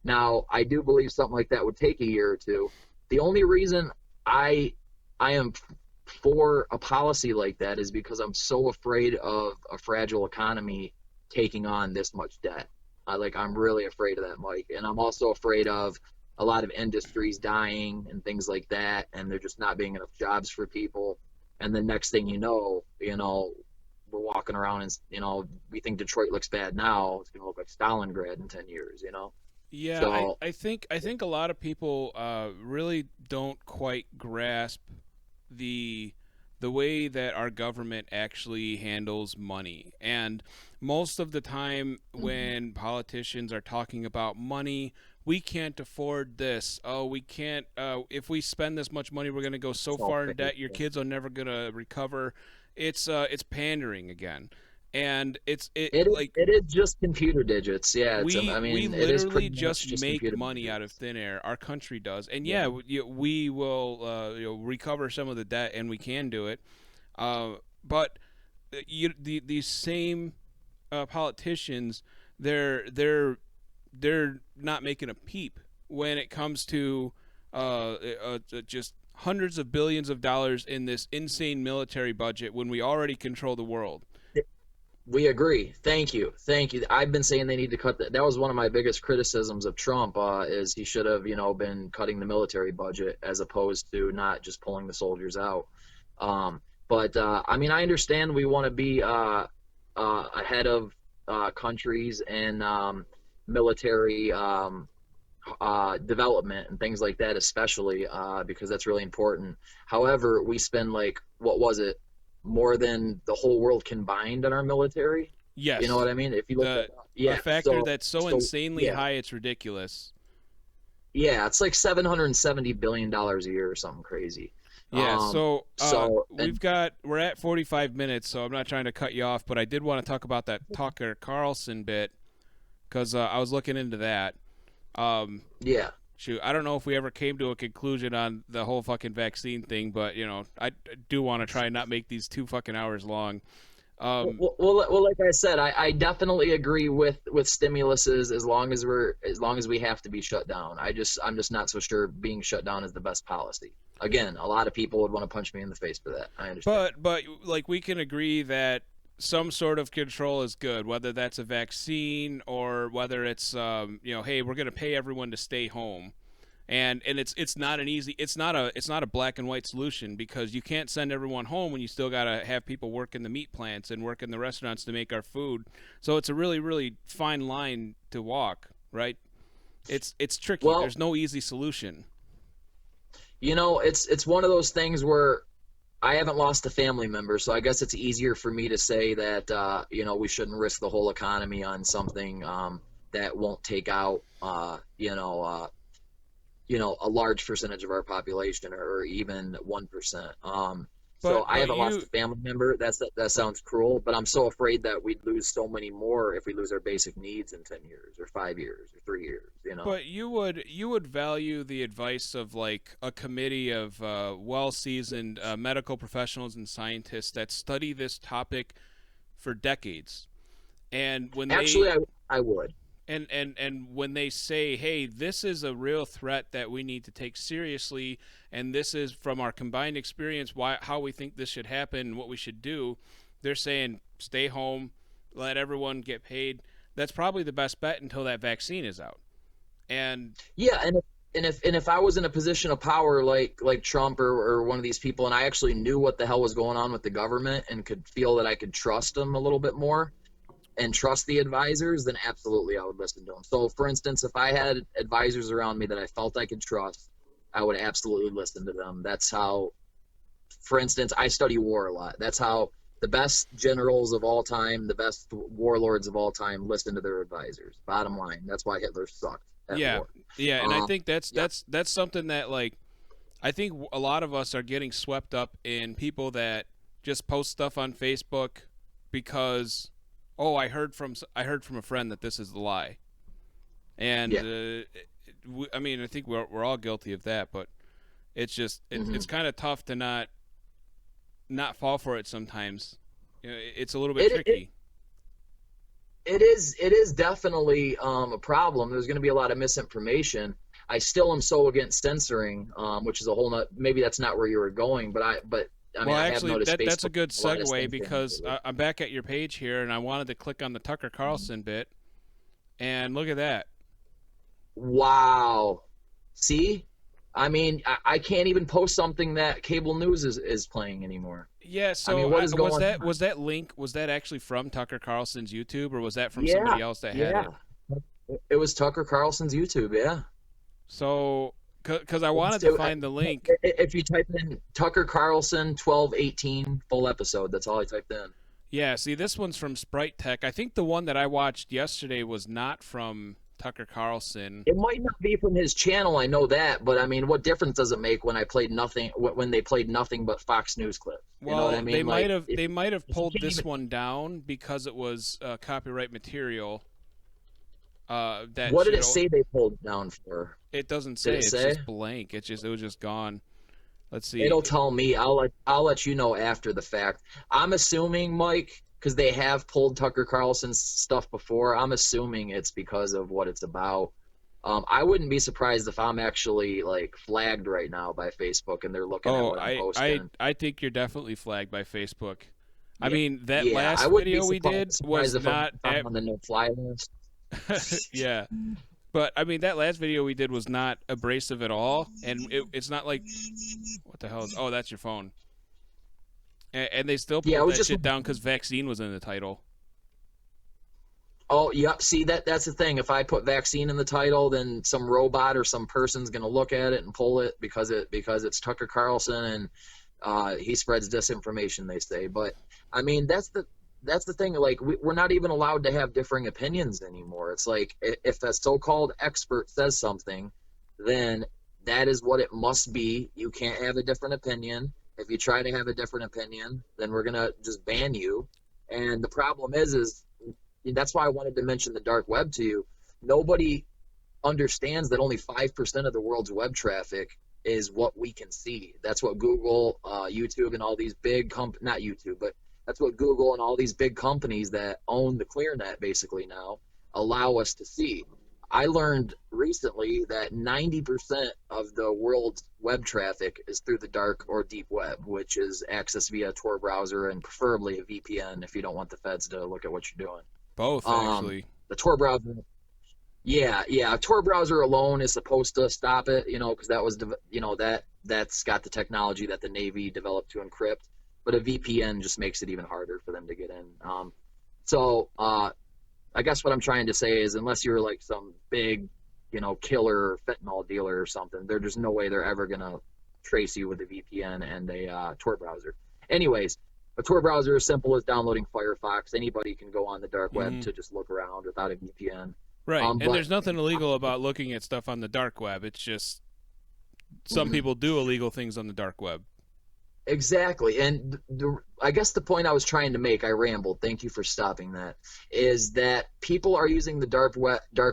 Now, I do believe something like that would take a year or two. The only reason I am for a policy like that is because I'm so afraid of a fragile economy taking on this much debt. I'm really afraid of that, Mike. And I'm also afraid of a lot of industries dying and things like that, and there just not being enough jobs for people. And the next thing you know, we're walking around and, we think Detroit looks bad now. It's going to look like Stalingrad in 10 years, Yeah, so, I think a lot of people really don't quite grasp the way that our government actually handles money. And most of the time when politicians are talking about money, we can't afford this. Oh, we can't. If we spend this much money, we're going to go so far in debt. Your kids are never going to recover. It's pandering again, and it is just computer digits. Yeah, we literally just make money out of thin air. Our country does, and we will recover some of the debt, and we can do it. But these same politicians, they're not making a peep when it comes to just hundreds of billions of dollars in this insane military budget when we already control the world. We agree. Thank you. I've been saying they need to cut that. That was one of my biggest criticisms of Trump, is he should have, been cutting the military budget as opposed to not just pulling the soldiers out. But I understand we want to be ahead of countries and military development and things like that, especially because that's really important. However, we spend more than the whole world combined in our military. Yes. You know what I mean? If you look a factor that's so insanely high, it's ridiculous. Yeah, it's like $770 billion a year or something crazy. Yeah, we're at 45 minutes, so I'm not trying to cut you off, but I did want to talk about that Tucker Carlson bit, because I was looking into that. Yeah. Shoot, I don't know if we ever came to a conclusion on the whole fucking vaccine thing, but I do want to try and not make these 2 fucking hours long. Well, like I said, I definitely agree with stimuluses as long as we have to be shut down. I'm just not so sure being shut down is the best policy. Again, a lot of people would want to punch me in the face for that. I understand. But we can agree that some sort of control is good, whether that's a vaccine or whether it's hey, we're going to pay everyone to stay home. And it's not it's not a black and white solution, because you can't send everyone home when you still got to have people work in the meat plants and work in the restaurants to make our food. So it's a really, really fine line to walk, right? It's tricky. Well, there's no easy solution. It's one of those things where I haven't lost a family member, so I guess it's easier for me to say that we shouldn't risk the whole economy on something that won't take out a large percentage of our population, or even 1%. So I haven't lost a family member. That sounds cruel, but I'm so afraid that we'd lose so many more if we lose our basic needs in 10 years or 5 years or 3 years. But you would value the advice of like a committee of well-seasoned medical professionals and scientists that study this topic for decades, and when I would. And when they say, hey, this is a real threat that we need to take seriously, and this is from our combined experience how we think this should happen and what we should do, they're saying stay home, let everyone get paid. That's probably the best bet until that vaccine is out. And yeah, and if I was in a position of power like Trump or one of these people, and I actually knew what the hell was going on with the government and could feel that I could trust them a little bit more and trust the advisors, then absolutely I would listen to them. So, for instance, if I had advisors around me that I felt I could trust, I would absolutely listen to them. That's how, for instance, I study war a lot. That's how the best generals of all time, the best warlords of all time, listen to their advisors. Bottom line, that's why Hitler sucked at war. Yeah, and I think that's something that, like, I think a lot of us are getting swept up in people that just post stuff on Facebook because, oh, I heard from a friend that this is the lie, and I mean, I think we're all guilty of that, but it's just it's kind of tough to not fall for it sometimes. It's a little bit tricky. It is definitely a problem. There's going to be a lot of misinformation. I still am so against censoring, which is a whole maybe that's not where you were going, but I well, have actually, noticed that's a good segue, because I'm back at your page here, and I wanted to click on the Tucker Carlson bit, and look at that. Wow. See? I mean, I can't even post something that cable news is playing anymore. Yeah, so I mean, was that link, was that actually from Tucker Carlson's YouTube, or was that from somebody else that had it? It was Tucker Carlson's YouTube, yeah. So, because I wanted to find the link. If you type in Tucker Carlson 1218 full episode, that's all I typed in. Yeah, see, this one's from Sprite Tech. I think the one that I watched yesterday was not from Tucker Carlson. It might not be from his channel, I know that, but I mean, what difference does it make when they played nothing but Fox News clips? Well, you know what I mean? they might have pulled this one down because it was copyright material. What did it say they pulled it down for? It doesn't say. It's just blank. It was just gone. Let's see. It'll tell me. I'll let you know after the fact. I'm assuming, Mike, because they have pulled Tucker Carlson's stuff before. I'm assuming it's because of what it's about. I wouldn't be surprised if I'm actually like flagged right now by Facebook and they're looking at what I'm posting. I think you're definitely flagged by Facebook. Yeah. I mean, that yeah, last video we did was not I'm on the no-fly list. Yeah. But, I mean, that last video we did was not abrasive at all, and it's not like, what the hell is, oh, that's your phone. And they still put that shit down because vaccine was in the title. Oh, yeah, see, that's the thing. If I put vaccine in the title, then some robot or some person's going to look at it and pull it because it's Tucker Carlson and he spreads disinformation, they say. But, I mean, that's the thing. Like, we're not even allowed to have differing opinions anymore. It's like if a so-called expert says something, then that is what it must be. You can't have a different opinion. If you try to have a different opinion, then we're going to just ban you. And the problem is that's why I wanted to mention the dark web to you. Nobody understands that only 5% of the world's web traffic is what we can see. That's what Google, YouTube, and all these big not YouTube, but that's what Google and all these big companies that own the ClearNet basically now allow us to see. I learned recently that 90% of the world's web traffic is through the dark or deep web, which is accessed via a Tor browser and preferably a VPN if you don't want the feds to look at what you're doing. Both, actually. The Tor browser, yeah. A Tor browser alone is supposed to stop it, because that was, that's got the technology that the Navy developed to encrypt. But a VPN just makes it even harder for them to get in. I guess what I'm trying to say is, unless you're like some big, killer fentanyl dealer or something, there's no way they're ever going to trace you with a VPN and a Tor browser. Anyways, a Tor browser is simple as downloading Firefox. Anybody can go on the dark web to just look around without a VPN. Right, and there's nothing illegal about looking at stuff on the dark web. It's just some people do illegal things on the dark web. Exactly. And I guess the point I was trying to make, I rambled, thank you for stopping that, is that people are using the dark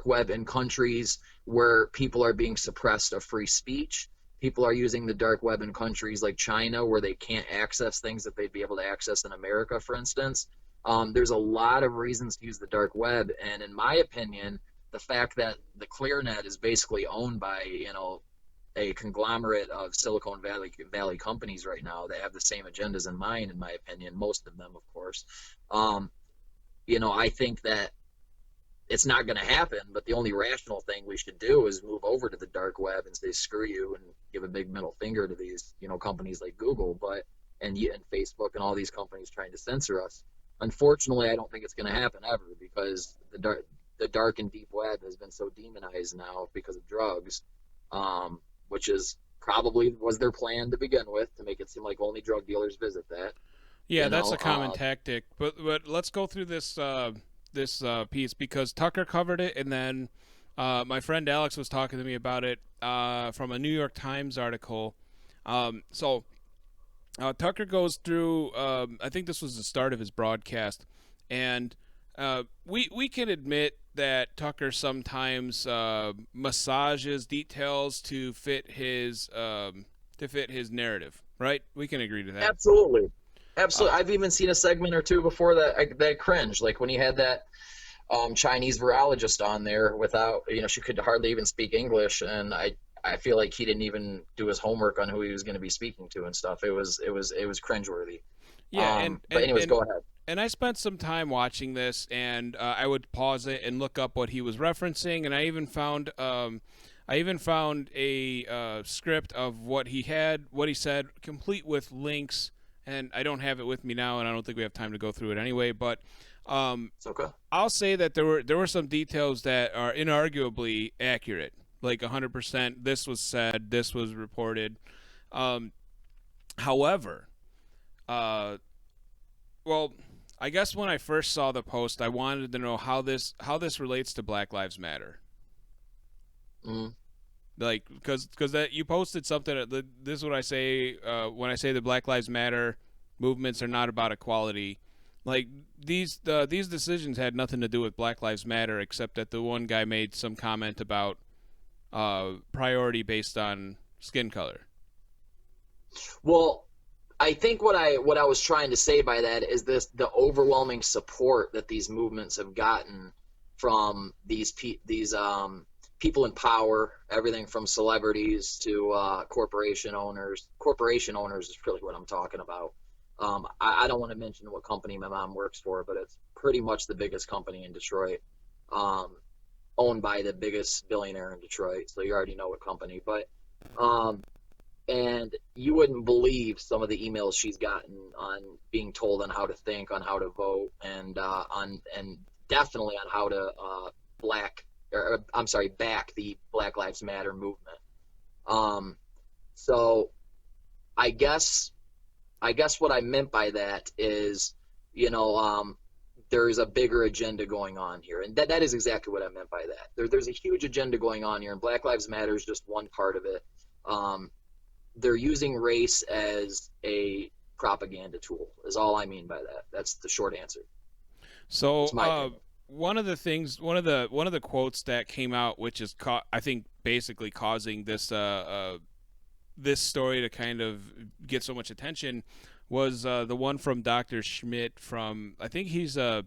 web in countries where people are being suppressed of free speech. People are using the dark web in countries like China where they can't access things that they'd be able to access in America, for instance. There's a lot of reasons to use the dark web. And in my opinion, the fact that the ClearNet is basically owned by, a conglomerate of Silicon Valley companies right now that have the same agendas in mind, in my opinion, most of them, of course. I think that it's not going to happen, but the only rational thing we should do is move over to the dark web and say, screw you, and give a big middle finger to these, companies like Google, and Facebook and all these companies trying to censor us. Unfortunately, I don't think it's going to happen ever, because the dark and deep web has been so demonized now because of drugs. Which is probably was their plan to begin with, to make it seem like only drug dealers visit that. Yeah, that's a common tactic. But let's go through this piece, because Tucker covered it, and then my friend Alex was talking to me about it from a New York Times article. So Tucker goes through, I think this was the start of his broadcast, and we can admit that Tucker sometimes massages details to fit his narrative, right? We can agree to that. Absolutely. I've even seen a segment or two before that I cringed, like when he had that Chinese virologist on there without, she could hardly even speak English, and I feel like he didn't even do his homework on who he was going to be speaking to and stuff. It was cringeworthy. Yeah, but anyways, go ahead. And I spent some time watching this, and I would pause it and look up what he was referencing, and I even found a script of what he said, complete with links. And I don't have it with me now, and I don't think we have time to go through it anyway. But it's okay. I'll say that there were some details that are inarguably accurate, like 100%. This was said, this was reported. However, well, I guess when I first saw the post, I wanted to know how this relates to Black Lives Matter. Like, because that you posted something. This is what I say when I say the Black Lives Matter movements are not about equality. Like, these decisions had nothing to do with Black Lives Matter, except that the one guy made some comment about priority based on skin color. Well, I think what I was trying to say by that is the overwhelming support that these movements have gotten from these people in power, everything from celebrities to corporation owners. Corporation owners is really what I'm talking about. I don't want to mention what company my mom works for, but it's pretty much the biggest company in Detroit, owned by the biggest billionaire in Detroit. So you already know what company. But and you wouldn't believe some of the emails she's gotten on being told on how to think, on how to vote, and definitely on how to back the Black Lives Matter movement. So I guess what I meant by that is, there's a bigger agenda going on here, and that is exactly what I meant by that. There's a huge agenda going on here, and Black Lives Matter is just one part of it. They're using race as a propaganda tool, is all I mean by that. That's the short answer. So one of the quotes that came out, which is I think basically causing this this story to kind of get so much attention, was the one from Dr. Schmidt from, I think he's a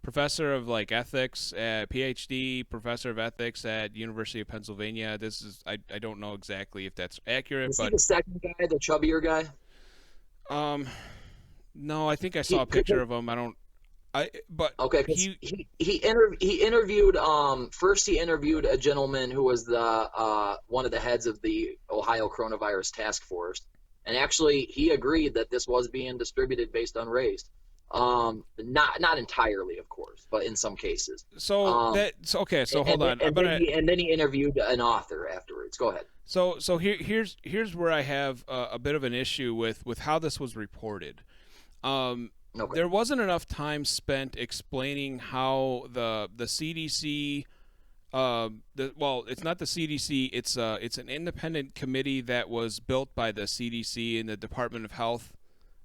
professor of like ethics, PhD, professor of ethics at University of Pennsylvania. This is I don't know exactly if that's accurate, Is but he the second guy, the chubbier guy? No, I think I saw a picture of him. But okay, he interviewed first he interviewed a gentleman who was the one of the heads of the Ohio Coronavirus Task Force, and actually he agreed that this was being distributed based on race. Not entirely, of course, but in some cases. So hold on. And then he interviewed an author afterwards. Go ahead. So here's where I have a bit of an issue with how this was reported. Okay. There wasn't enough time spent explaining how the CDC, it's not the CDC. It's an independent committee that was built by the CDC and the Department of Health,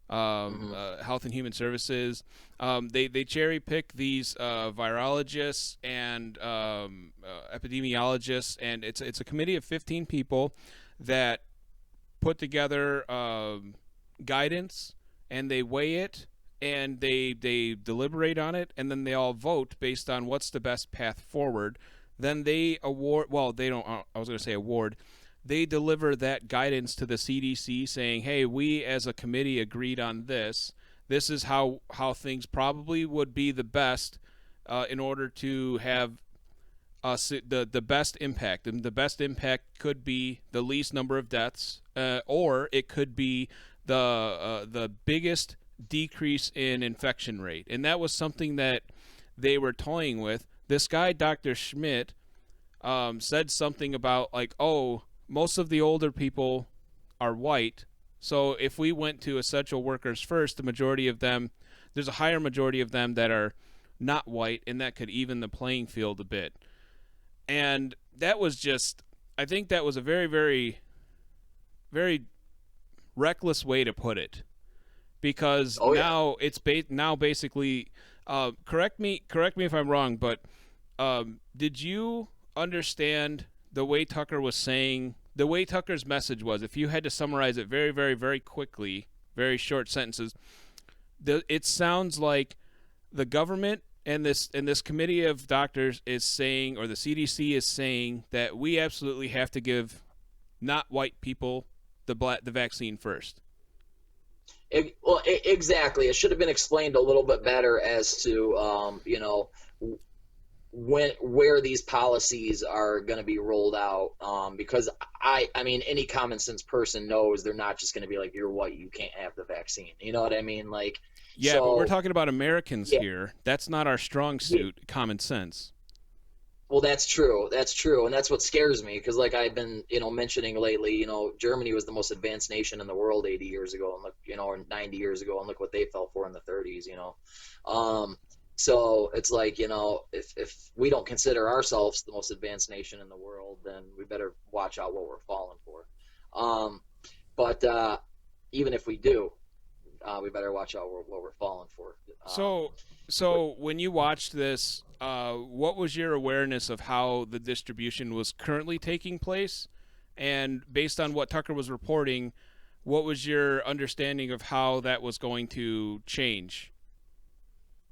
Health and Human Services. They cherry pick these virologists and epidemiologists, and it's a committee of 15 people that put together guidance, and they weigh it. And they deliberate on it, and then they all vote based on what's the best path forward. Then they award. Well, they don't. I was going to say award. They deliver that guidance to the CDC, saying, "Hey, we as a committee agreed on this. This is how things probably would be the best in order to have the best impact. And the best impact could be the least number of deaths, or it could be the biggest decrease in infection rate." And that was something that they were toying with. This guy, Dr. Schmidt, said something about like, oh, most of the older people are white, so if we went to essential workers first, the majority of them, there's a higher majority of them that are not white, and that could even the playing field a bit. And that was just, I think that was a very, very, very reckless way to put it. Because now it's basically correct me if I'm wrong, but did you understand the way Tucker was saying, the way Tucker's message was? If you had to summarize it very, very, very quickly, very short sentences, it sounds like the government and this committee of doctors is saying, or the CDC is saying, that we absolutely have to give not white people the vaccine first. Exactly. It should have been explained a little bit better as to where these policies are going to be rolled out. Because I mean, any common sense person knows they're not just going to be like, you're white, you can't have the vaccine. You know what I mean? Like, yeah, but we're talking about Americans here. That's not our strong suit. Common sense. Well, that's true. That's true. And that's what scares me, because like I've been, mentioning lately, Germany was the most advanced nation in the world 80 years ago, and look, or 90 years ago, and look what they fell for in the 30s, So it's like, if we don't consider ourselves the most advanced nation in the world, then we better watch out what we're falling for. But even if we do, we better watch out what we're falling for. So when you watched this, what was your awareness of how the distribution was currently taking place? And based on what Tucker was reporting, what was your understanding of how that was going to change?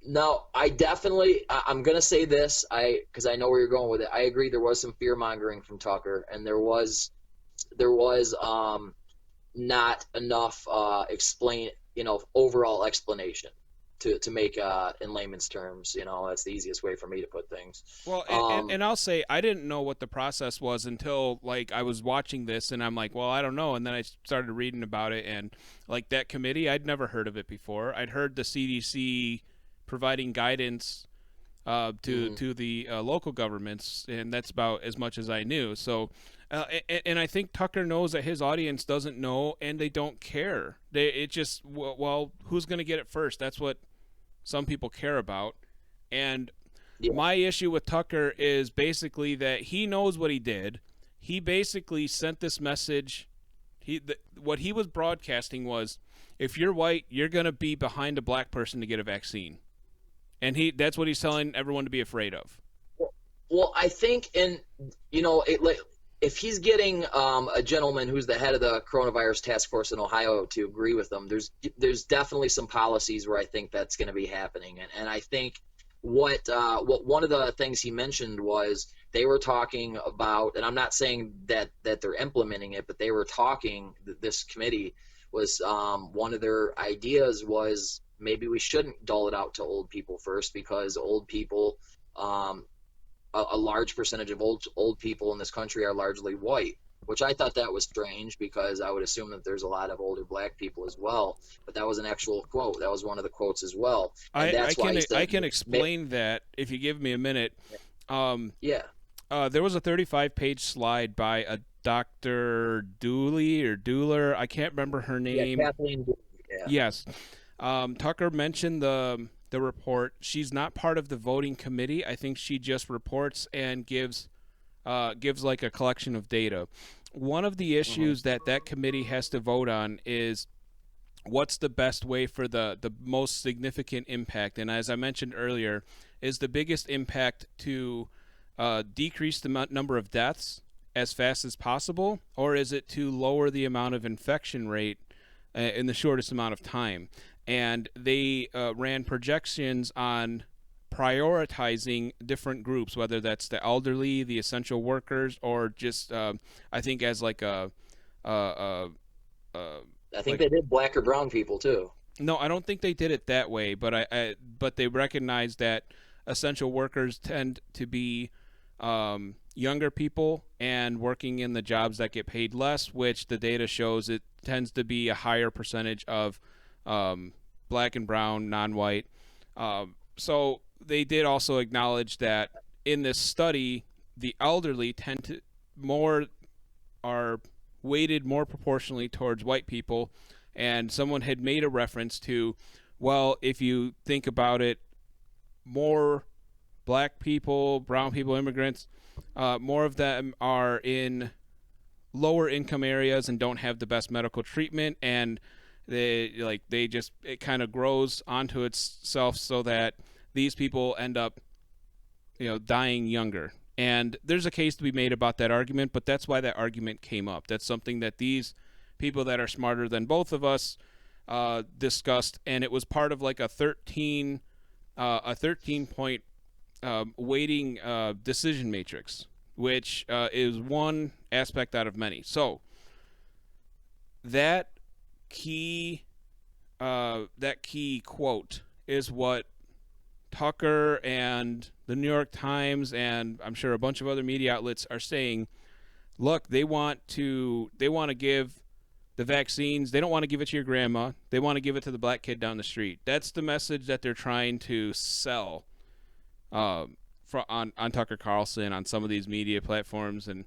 No, I'm going to say this, because I know where you're going with it. I agree there was some fear mongering from Tucker, and there was not enough overall explanation to make in layman's terms. That's the easiest way for me to put things. Well, and I'll say I didn't know what the process was until like I was watching this, and I'm like, well, I don't know. And then I started reading about it, and like that committee, I'd never heard of it before. I'd heard the CDC providing guidance to the local governments, and that's about as much as I knew. So, and I think Tucker knows that his audience doesn't know, and they don't care. Who's going to get it first? That's what some people care about. And my issue with Tucker is basically that he knows what he did. He basically sent this message. What he was broadcasting was, if you're white, you're going to be behind a black person to get a vaccine. And that's what he's telling everyone to be afraid of. Well, I think, if he's getting a gentleman who's the head of the coronavirus task force in Ohio to agree with them, there's definitely some policies where I think that's going to be happening. And I think what one of the things he mentioned was they were talking about, and I'm not saying that they're implementing it, but they were talking, this committee was, one of their ideas was maybe we shouldn't dole it out to old people first, because old people, a large percentage of old people in this country are largely white, which I thought that was strange, because I would assume that there's a lot of older black people as well. But that was an actual quote. That was one of the quotes as well. And I can explain that if you give me a minute. There was a 35-page slide by a Dr. Dooley or Dooler. I can't remember her name. Yeah, Kathleen Dooley. Yeah. Yes. Tucker mentioned the report. She's not part of the voting committee. I think she just reports and gives like a collection of data. One of the issues that committee has to vote on is what's the best way for the most significant impact. And as I mentioned earlier, is the biggest impact to decrease the number of deaths as fast as possible, or is it to lower the amount of infection rate in the shortest amount of time? And they ran projections on prioritizing different groups, whether that's the elderly, the essential workers, or just I think as like a I think they did black or brown people too. No, I don't think they did it that way, but but they recognized that essential workers tend to be younger people and working in the jobs that get paid less, which the data shows it tends to be a higher percentage of black and brown, non-white. So they did also acknowledge that in this study, the elderly are weighted more proportionally towards white people. And someone had made a reference to, well, if you think about it, more black people, brown people, immigrants, more of them are in lower income areas and don't have the best medical treatment, and it kind of grows onto itself so that these people end up dying younger. And there's a case to be made about that argument, but that's why that argument came up. That's something that these people that are smarter than both of us discussed, and it was part of like a 13 point weighting decision matrix, which is one aspect out of many. So that key quote is what Tucker and the New York Times and I'm sure a bunch of other media outlets are saying. Look, they want to give the vaccines. They don't want to give it to your grandma. They want to give it to the black kid down the street. That's the message that they're trying to sell on Tucker Carlson, on some of these media platforms, and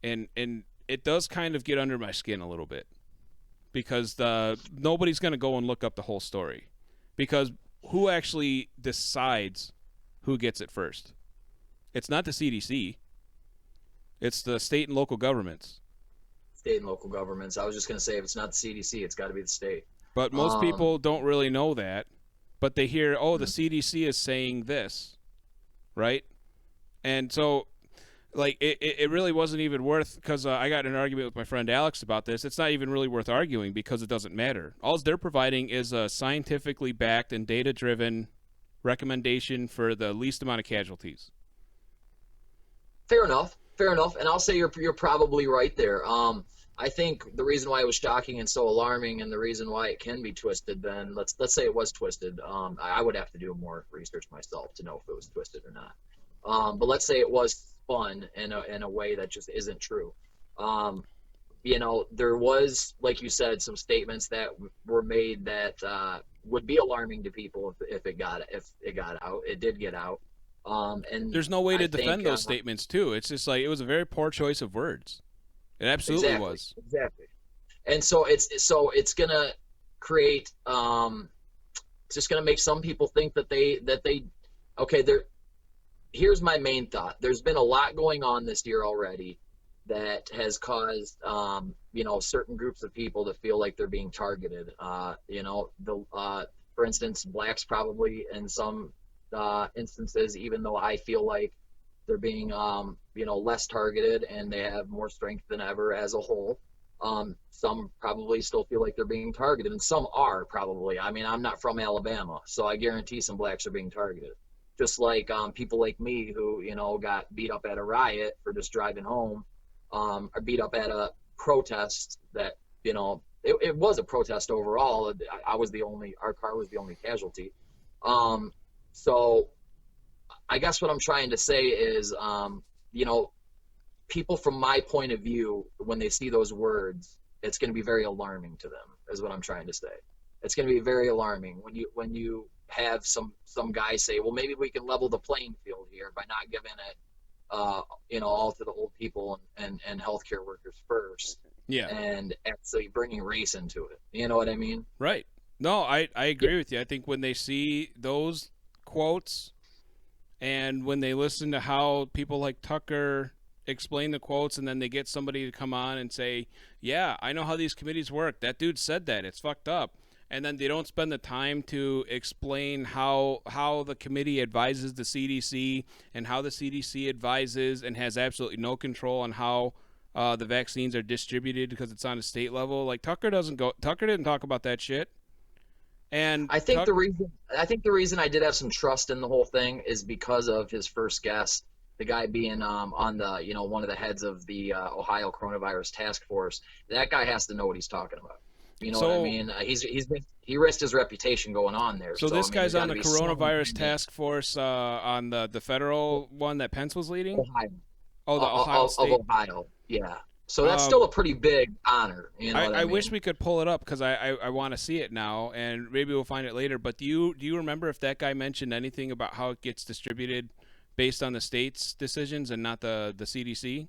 it does kind of get under my skin a little bit, because nobody's going to go and look up the whole story, because who actually decides who gets it first? It's not the CDC. It's the state and local governments. State and local governments. I was just going to say, if it's not the CDC, it's got to be the state. But most people don't really know that. But they hear, the CDC is saying this, right? And so, like, it really wasn't even worth, because I got in an argument with my friend Alex about this. It's not even really worth arguing, because it doesn't matter. All they're providing is a scientifically backed and data-driven recommendation for the least amount of casualties. Fair enough. And I'll say you're probably right there. I think the reason why it was shocking and so alarming, and the reason why it can be twisted, then let's say it was twisted. I would have to do more research myself to know if it was twisted or not. But let's say it was spun in a way that just isn't true. There was, like you said, some statements that were made that would be alarming to people if it got out. It did get out. And there's no way to defend those statements too. It's just like, it was a very poor choice of words. It absolutely was. Exactly. And so it's gonna create it's just gonna make some people think that they here's my main thought. There's been a lot going on this year already that has caused certain groups of people to feel like they're being targeted. For instance, blacks probably in some instances, even though I feel like they're being less targeted and they have more strength than ever as a whole. Some probably still feel like they're being targeted, and some are probably. I mean, I'm not from Alabama, so I guarantee some blacks are being targeted. just like people like me who, you know, got beat up at a riot for just driving home, or beat up at a protest that, you know, it was a protest overall. Our car was the only casualty. So I guess what I'm trying to say is, you know, people from my point of view, when they see those words, it's going to be very alarming to them, is what I'm trying to say. It's going to be very alarming when you have some guy say, well, maybe we can level the playing field here by not giving it, you know, all to the old people and healthcare workers first. Yeah. And actually bringing race into it. You know what I mean? Right. No, I agree with you. I think when they see those quotes and when they listen to how people like Tucker explain the quotes, and then they get somebody to come on and say, yeah, I know how these committees work. That dude said that. It's fucked up. And then they don't spend the time to explain how the committee advises the CDC and how the CDC advises and has absolutely no control on how the vaccines are distributed because it's on a state level. Like Tucker didn't talk about that shit. And I think the reason I did have some trust in the whole thing is because of his first guest, the guy being on the, you know, one of the heads of the Ohio coronavirus task force. That guy has to know what he's talking about. You know what I mean? He risked his reputation going on there. So this guy's on the coronavirus task force on the federal one that Pence was leading? Ohio. Oh, the Ohio State. Of Ohio, yeah. So that's still a pretty big honor. You know what I mean? wish we could pull it up because I want to see it now, and maybe we'll find it later. But do you remember if that guy mentioned anything about how it gets distributed based on the state's decisions and not the CDC?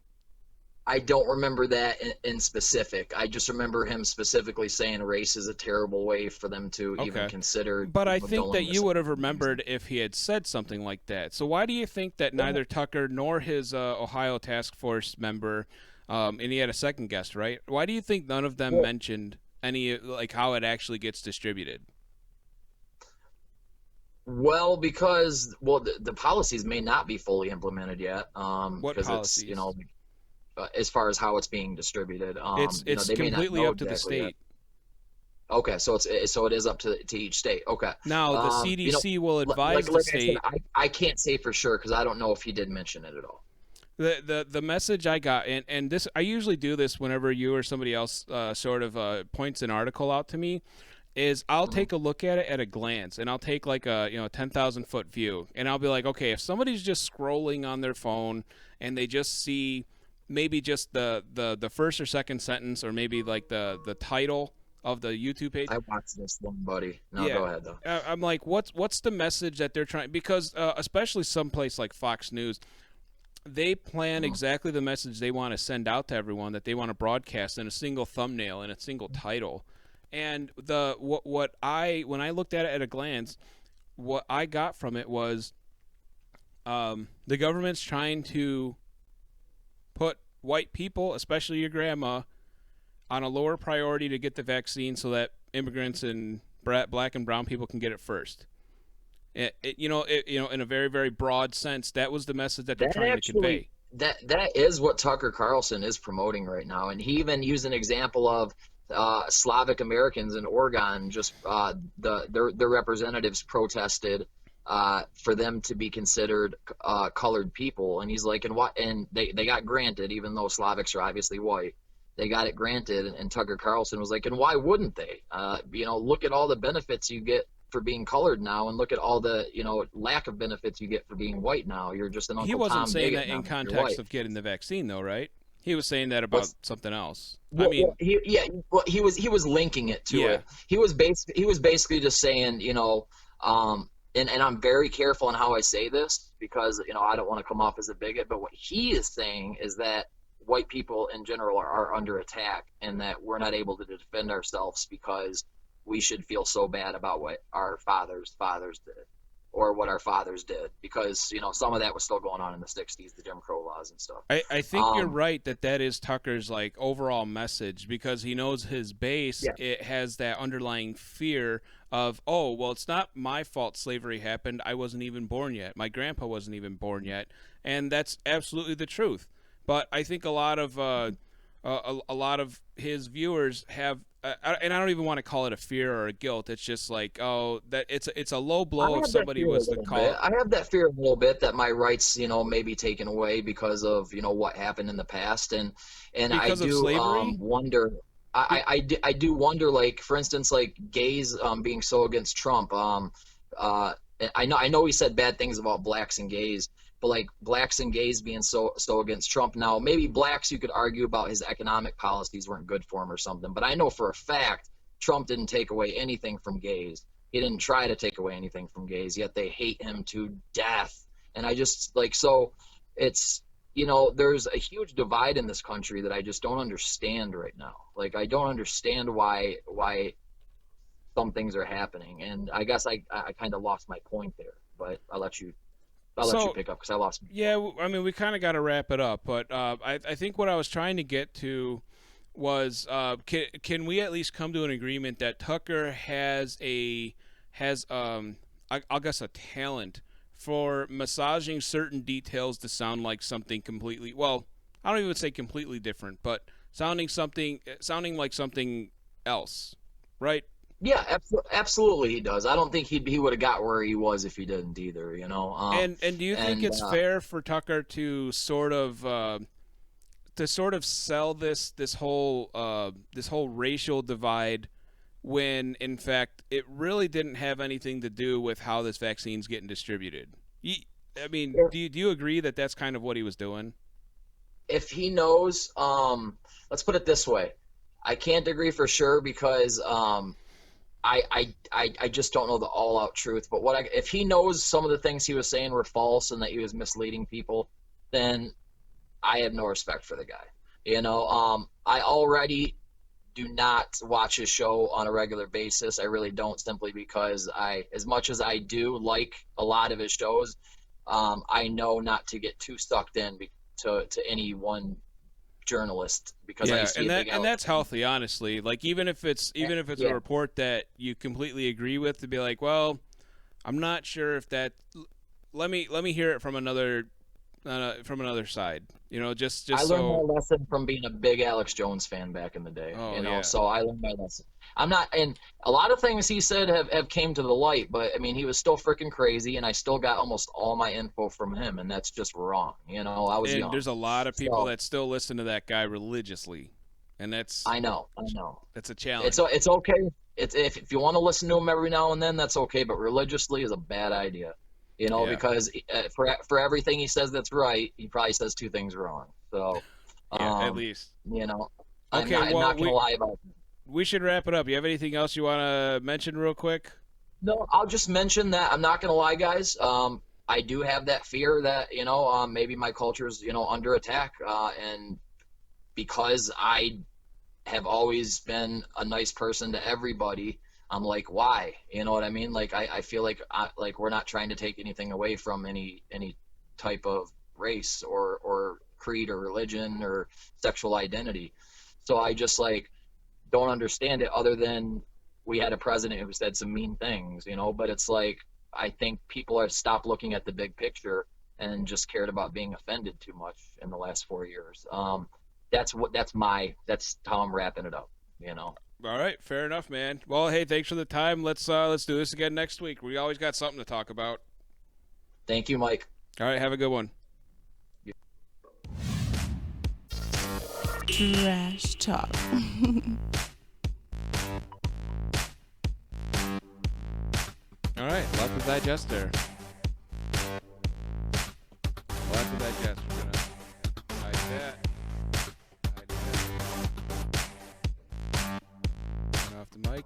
I don't remember that in specific. I just remember him specifically saying race is a terrible way for them to even consider. But I think that you would have remembered if he had said something like that. So why do you think that neither Tucker nor his Ohio task force member, and he had a second guest, right? Why do you think none of them mentioned any, like, how it actually gets distributed? Well, because the policies may not be fully implemented yet. What policies? It's, you know, as far as how it's being distributed, it's you know, they completely up to the exactly state. Yet. Okay, so it is up to each state. Okay. Now the CDC you know, will advise the state. I can't say for sure because I don't know if he did mention it at all. The message I got, and this, I usually do this whenever you or somebody else sort of points an article out to me, is I'll take a look at it at a glance, and I'll take like a 10,000 foot view, and I'll be like, okay, if somebody's just scrolling on their phone and they just see maybe just the first or second sentence, or maybe like the title of the YouTube page. I watched this one, buddy. No, go ahead though. I'm like, what's the message that they're trying? Because especially someplace like Fox News, they plan exactly the message they want to send out to everyone, that they want to broadcast in a single thumbnail and a single title. And when I looked at it at a glance, what I got from it was the government's trying to put white people, especially your grandma, on a lower priority to get the vaccine so that immigrants and black and brown people can get it first. In a very, very broad sense, that was the message that they're trying to convey. That is what Tucker Carlson is promoting right now. And he even used an example of Slavic Americans in Oregon. Just their representatives protested for them to be considered colored people, and he's like, and they got granted, even though Slavics are obviously white, they got it granted. And Tucker Carlson was like, and why wouldn't they? Look at all the benefits you get for being colored now, and look at all the lack of benefits you get for being white now. You're just an Uncle He wasn't Tom saying that in context of getting the vaccine, though, right? He was saying that about something else. He was linking it to it. He was basically just saying, and I'm very careful in how I say this because, I don't want to come off as a bigot, but what he is saying is that white people in general are under attack, and that we're not able to defend ourselves because we should feel so bad about what our fathers did, or what our fathers did, because, some of that was still going on in the 60s, the Jim Crow laws and stuff. I think you're right that is Tucker's overall message, because he knows his base, it has that underlying fear of, oh, well, it's not my fault slavery happened. I wasn't even born yet. My grandpa wasn't even born yet. And that's absolutely the truth. But I think a lot of his viewers have and I don't even want to call it a fear or a guilt. It's just like, oh, that it's a low blow if somebody was to call. I have that fear a little bit that my rights, may be taken away because of, what happened in the past, and because I do slavery? wonder. I do wonder, like, for instance, like gays being so against Trump. I know he said bad things about blacks and gays, but like blacks and gays being so against Trump. Now, maybe blacks, you could argue about his economic policies weren't good for him or something, but I know for a fact Trump didn't take away anything from gays. He didn't try to take away anything from gays, yet they hate him to death. And I just so it's, there's a huge divide in this country that I just don't understand right now. Like, I don't understand why some things are happening. And I guess I kind of lost my point there, but I'll let you pick up because I lost. Yeah, I mean, we kind of got to wrap it up, but I think what I was trying to get to was can we at least come to an agreement that Tucker has I guess a talent for massaging certain details to sound like something completely, well, I don't even say completely different, but sounding like something else, right? Yeah, absolutely he does. I don't think he would have got where he was if he didn't either, And do you think it's fair for Tucker to sort of sell this whole racial divide when in fact it really didn't have anything to do with how this vaccine's getting distributed? I mean, do you agree that that's kind of what he was doing? If he knows, let's put it this way. I can't agree for sure because I just don't know the all-out truth. But if he knows some of the things he was saying were false and that he was misleading people, then I have no respect for the guy. I already do not watch his show on a regular basis. I really don't, simply because as much as I do like a lot of his shows, I know not to get too sucked in to any one journalist, because I see and that's healthy, honestly. Like, even if it's a report that you completely agree with, to be like, well, I'm not sure if that. Let me hear it from another side. Just I learned my lesson from being a big Alex Jones fan back in the day. So I learned my lesson. I'm not, and a lot of things he said have came to the light, but I mean, he was still freaking crazy, and I still got almost all my info from him, and that's just wrong. I was young. There's a lot of people that still listen to that guy religiously, and that's I know. That's a challenge. It's okay. If you want to listen to him every now and then, that's okay, but religiously is a bad idea. Because for everything he says that's right, he probably says two things wrong. So, at least. Okay, I'm not going to lie about it. We should wrap it up. You have anything else you want to mention real quick? No, I'll just mention that I'm not going to lie, guys. I do have that fear that, maybe my culture's, under attack. And because I have always been a nice person to everybody, I'm like, why? You know what I mean? Like, I feel like we're not trying to take anything away from any type of race or creed or religion or sexual identity. So I just don't understand it, other than we had a president who said some mean things, but it's like, I think people have stopped looking at the big picture and just cared about being offended too much in the last 4 years. That's how I'm wrapping it up, All right, fair enough, man. Well, hey, thanks for the time. Let's do this again next week. We always got something to talk about. Thank you, Mike. All right, have a good one. Trash talk. All right, lots to digest there. Lots to digest. We're gonna hide that. Turn off the mic.